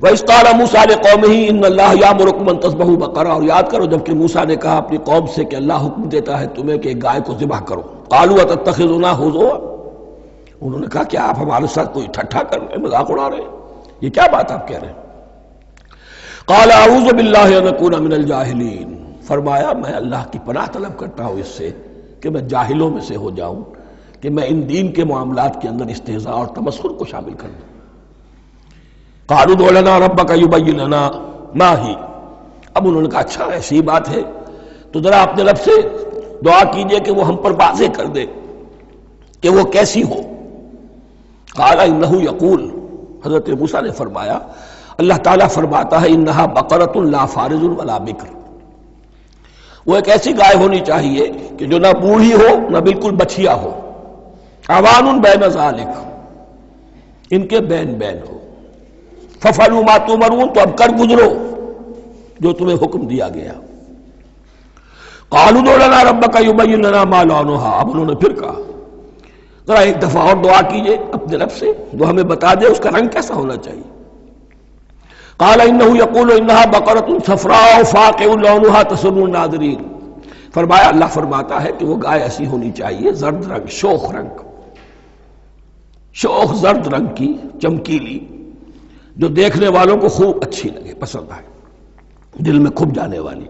وَإِذْ قَالَ مُوسَىٰ لِقَوْمِهِ إِنَّ اللَّهَ يَأْمُرُكُمْ أَن تَذْبَحُوا بَقَرَةً، اور یاد کرو جب کہ موسیٰ نے کہا اپنی قوم سے کہ اللہ حکم دیتا ہے تمہیں کہ ایک گائے کو ذبح کرو۔ قَالُوا أَتَتَّخِذُنَا هُزُوًا، انہوں نے کہا کہ آپ ہمارے ساتھ کوئی ٹھٹھا کر رہے ہیں، مذاق اڑا رہے ہیں، یہ کیا بات آپ کہہ رہے ہیں؟ قَالَ أَعُوذُ بِاللَّهِ أَنْ أَكُونَ مِنَ الْجَاهِلِينَ، فرمایا میں اللہ کی پناہ طلب کرتا ہوں اس سے کہ میں جاہلوں میں سے ہو جاؤں، کہ میں ان دین کے معاملات کے اندر استہزاء اور تمسخر کو شامل کر دوں۔ قالوا ادع لنا ربك يبين لنا ما هي، اب انہوں نے کہا اچھا ایسی بات ہے تو ذرا اپنے رب سے دعا کیجئے کہ وہ ہم پر واضح کر دے کہ وہ کیسی ہو۔ قال انه يقول، حضرت موسیٰ نے فرمایا، اللہ تعالیٰ فرماتا ہے انها بقرۃ لا فارض ولا بکر، وہ ایک ایسی گائے ہونی چاہیے کہ جو نہ بوڑھی ہو نہ بالکل بچھیا ہو، عوان بین ذالک، ان کے بین بین ہو۔ فَفَعَلُوا مَا تُؤْمَرُونَ، تو اب کر گزرو جو تمہیں حکم دیا گیا۔ قَالُوا ادْعُ لَنَا رَبَّكَ يُبَيِّن لَنَا مَا لَوْنُهَا، اب انہوں نے پھر کہا ذرا ایک دفعہ اور دعا کیجئے اپنے رب سے، وہ ہمیں بتا دے اس کا رنگ کیسا ہونا چاہیے۔ قال انه يقول انها بقرة صفراء فاقع لونها تسر الناظرين، فرمایا اللہ فرماتا ہے کہ وہ گائے ایسی ہونی چاہیے زرد رنگ، شوخ رنگ، شوخ زرد رنگ کی، چمکیلی، جو دیکھنے والوں کو خوب اچھی لگے، پسند آئے، دل میں کھپ جانے والی۔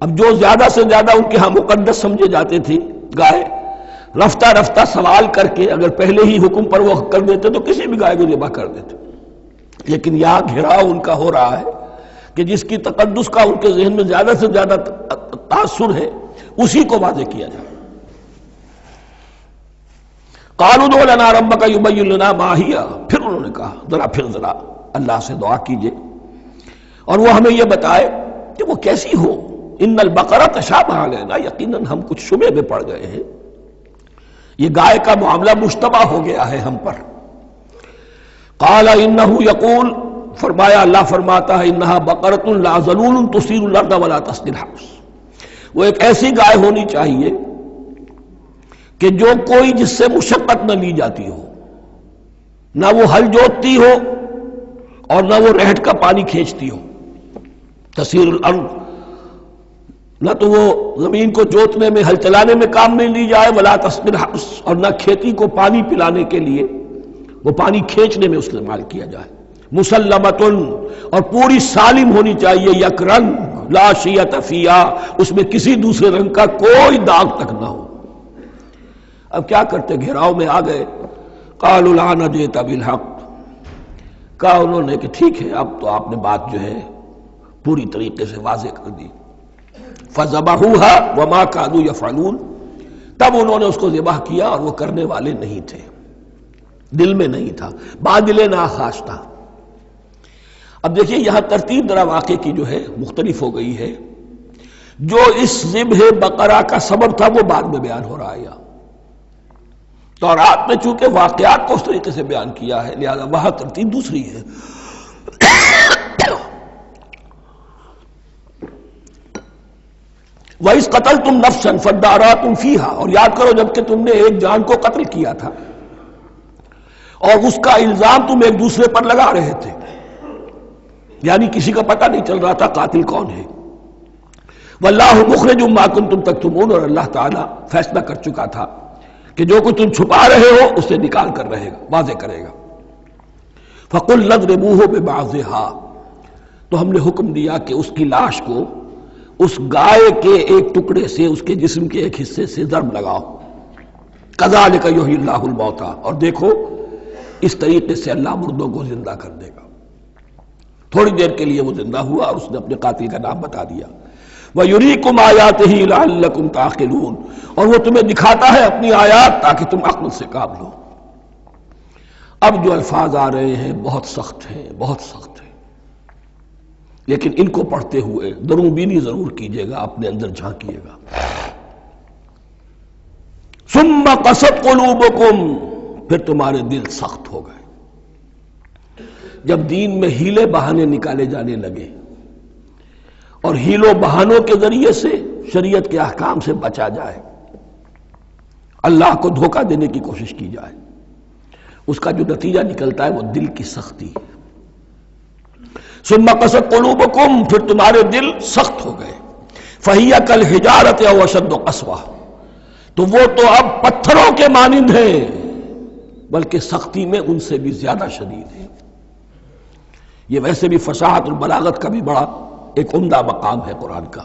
اب جو زیادہ سے زیادہ ان کے ہاں مقدس سمجھے جاتے تھی گائے، رفتہ رفتہ سوال کر کے اگر پہلے ہی حکم پر وہ کر دیتے تو کسی بھی گائے کو ذبح کر دیتے، لیکن یہاں گھیراؤ ان کا ہو رہا ہے کہ جس کی تقدس کا ان کے ذہن میں زیادہ سے زیادہ تاثر ہے اسی کو واضح کیا جائے۔ قالوا ادع لنا ربک یبین لنا ما ہی، پھر انہوں نے کہا پھر ذرا اللہ سے دعا کیجئے اور وہ ہمیں یہ بتائے کہ وہ کیسی ہو۔ ان البقرہ تشابہ علینا، یقیناً ہم کچھ شبہ میں پڑ گئے ہیں، یہ گائے کا معاملہ مشتبہ ہو گیا ہے ہم پر۔ قال انہ یقول، فرمایا اللہ فرماتا ہے انہا بقرۃ لا ذلول تثیر الارض ولا تسقی الحرث، وہ ایک ایسی گائے ہونی چاہیے کہ جو کوئی جس سے مشقت نہ لی جاتی ہو، نہ وہ ہل جوتتی ہو اور نہ وہ رہٹ کا پانی کھینچتی ہو۔ تسیر الارض، نہ تو وہ زمین کو جوتنے میں ہل چلانے میں کام میں لی جائے، ولا تسقی الحرث، اور نہ کھیتی کو پانی پلانے کے لیے وہ پانی کھینچنے میں استعمال کیا جائے۔ مسلمتن، اور پوری سالم ہونی چاہیے، یک رنگ، لا شیۃ فیہا، اس میں کسی دوسرے رنگ کا کوئی داغ تک نہ ہو۔ اب کیا کرتے، گھیراؤ میں آ گئے۔ قالوا الآن جئت بالحق، کہا انہوں نے کہ ٹھیک ہے اب تو آپ نے بات جو ہے پوری طریقے سے واضح کر دی۔ فذبحوها وما كانوا يفعلون، تب انہوں نے اس کو ذبح کیا اور وہ کرنے والے نہیں تھے، دل میں نہیں تھا، بادل ناخواش تھا۔ اب دیکھیے یہاں ترتیب ذرا واقعے کی جو ہے مختلف ہو گئی ہے۔ جو اس ذبح بقرہ کا سبب تھا وہ بعد میں بیان ہو رہا ہے یہاں، تورات میں چونکہ واقعات کو اس طریقے سے بیان کیا ہے لہذا وہاں ترتیب دوسری ہے۔ وَإِذْ قَتَلْتُمْ نَفْسًا فَادَّارَأْتُمْ فِيهَا، اور یاد کرو جب کہ تم نے ایک جان کو قتل کیا تھا اور اس کا الزام تم ایک دوسرے پر لگا رہے تھے، یعنی کسی کا پتہ نہیں چل رہا تھا قاتل کون ہے۔ وَاللَّهُ مُخْرِجٌ مَا كُنتُمْ تَكْتُمُونَ، اور اللہ تعالیٰ فیصلہ کر چکا تھا کہ جو کچھ تم چھپا رہے ہو اسے نکال کر رہے گا، واضح کرے گا۔ فَقُلْ نَضْرِبُوهُ بِبَعْضِهَا، تو ہم نے حکم دیا کہ اس کی لاش کو اس گائے کے ایک ٹکڑے سے، اس کے جسم کے ایک حصے سے ضرب لگاؤ۔ کذالک یحیی اللہ الموتیٰ، اور دیکھو اس طریقے سے اللہ مردوں کو زندہ کر دے گا۔ تھوڑی دیر کے لیے وہ زندہ ہوا اور اس نے اپنے قاتل کا نام بتا دیا۔ وَيُرِيكُمْ آیَاتِهِ لَعَلَّكُمْ تَعْقِلُونَ، اور وہ تمہیں دکھاتا ہے اپنی آیات تاکہ تم عقل سے کام لو۔ اب جو الفاظ آ رہے ہیں بہت سخت ہیں، بہت سخت ہیں، لیکن ان کو پڑھتے ہوئے درون بینی ضرور کیجیے گا، اپنے اندر جھانکیے گا۔ ثم قست قلوبکم، پھر تمہارے دل سخت ہو گئے جب دین میں ہیلے بہانے نکالے جانے لگے اور ہیلوں بہانوں کے ذریعے سے شریعت کے احکام سے بچا جائے، اللہ کو دھوکہ دینے کی کوشش کی جائے، اس کا جو نتیجہ نکلتا ہے وہ دل کی سختی۔ ثم قست قلوبکم، پھر تمہارے دل سخت ہو گئے۔ فہی کالحجارۃ او اشد قسوہ، تو وہ تو اب پتھروں کے مانند ہیں بلکہ سختی میں ان سے بھی زیادہ شدید ہے۔ یہ ویسے بھی فصاحت اور بلاغت کا بھی بڑا ایک عمدہ مقام ہے قرآن کا۔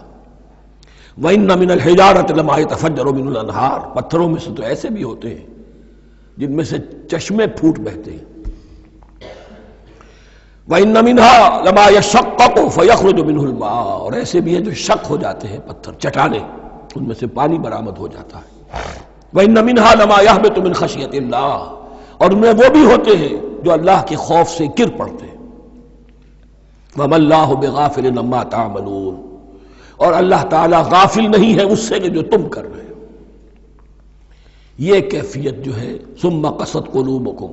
وَإِنَّ مِنَ الْحِجَارَةِ لَمَا يَتَفَجَّرُ مِنْهُ الْأَنْهَارُ، پتھروں میں سے تو ایسے بھی ہوتے ہیں جن میں سے چشمے پھوٹ بہتے ہیں۔ وَإِنَّ مِنْهَا لَمَا يَشَقَّقُ فَيَخْرُجُ مِنْهُ الْمَاءُ، اور ایسے بھی ہیں جو شق ہو جاتے ہیں، پتھر چٹانیں، ان میں سے پانی برآمد ہو جاتا ہے۔ وَإِنَّ مِنْهَا لَمَا يَهْبِطُ مِنْ خَشْيَةِ اللَّهِ، اور ان میں وہ بھی ہوتے ہیں جو اللہ کے خوف سے گر پڑتے ہیں۔ وَمَا اللَّهُ بِغَافِلٍ عَمَّا تَعْمَلُونَ، اور اللہ تعالیٰ غافل نہیں ہے اس سے کہ جو تم کر رہے ہو۔ یہ کیفیت جو ہے ثم قست قلوبکم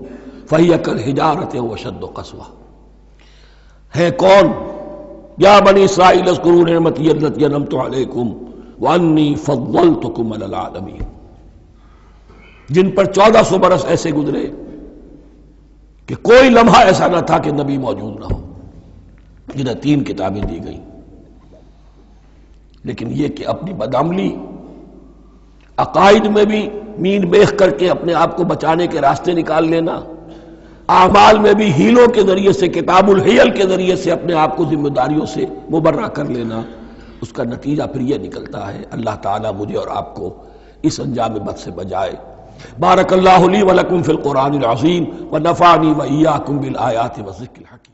فہی کالحجارۃ او اشد قسوہ، ہے کون؟ یا بنی اسرائیل اذکروا نعمتی التی انعمت علیکم وانی فضلتکم علی العالمین، جن پر 1400 برس ایسے گزرے کہ کوئی لمحہ ایسا نہ تھا کہ نبی موجود نہ ہو، جنہیں 3 کتابیں دی گئیں، لیکن یہ کہ اپنی بدعملی، عقائد میں بھی مین بیخ کر کے اپنے آپ کو بچانے کے راستے نکال لینا، اعمال میں بھی ہیلوں کے ذریعے سے، کتاب الحیل کے ذریعے سے اپنے آپ کو ذمہ داریوں سے مبرہ کر لینا، اس کا نتیجہ پھر یہ نکلتا ہے۔ اللہ تعالیٰ مجھے اور آپ کو اس انجام بد سے بچائے۔ بارک اللہ لی ولکم فی القرآن العظیم ونفعنی وإیاکم بالآیات والذکر الحکیم۔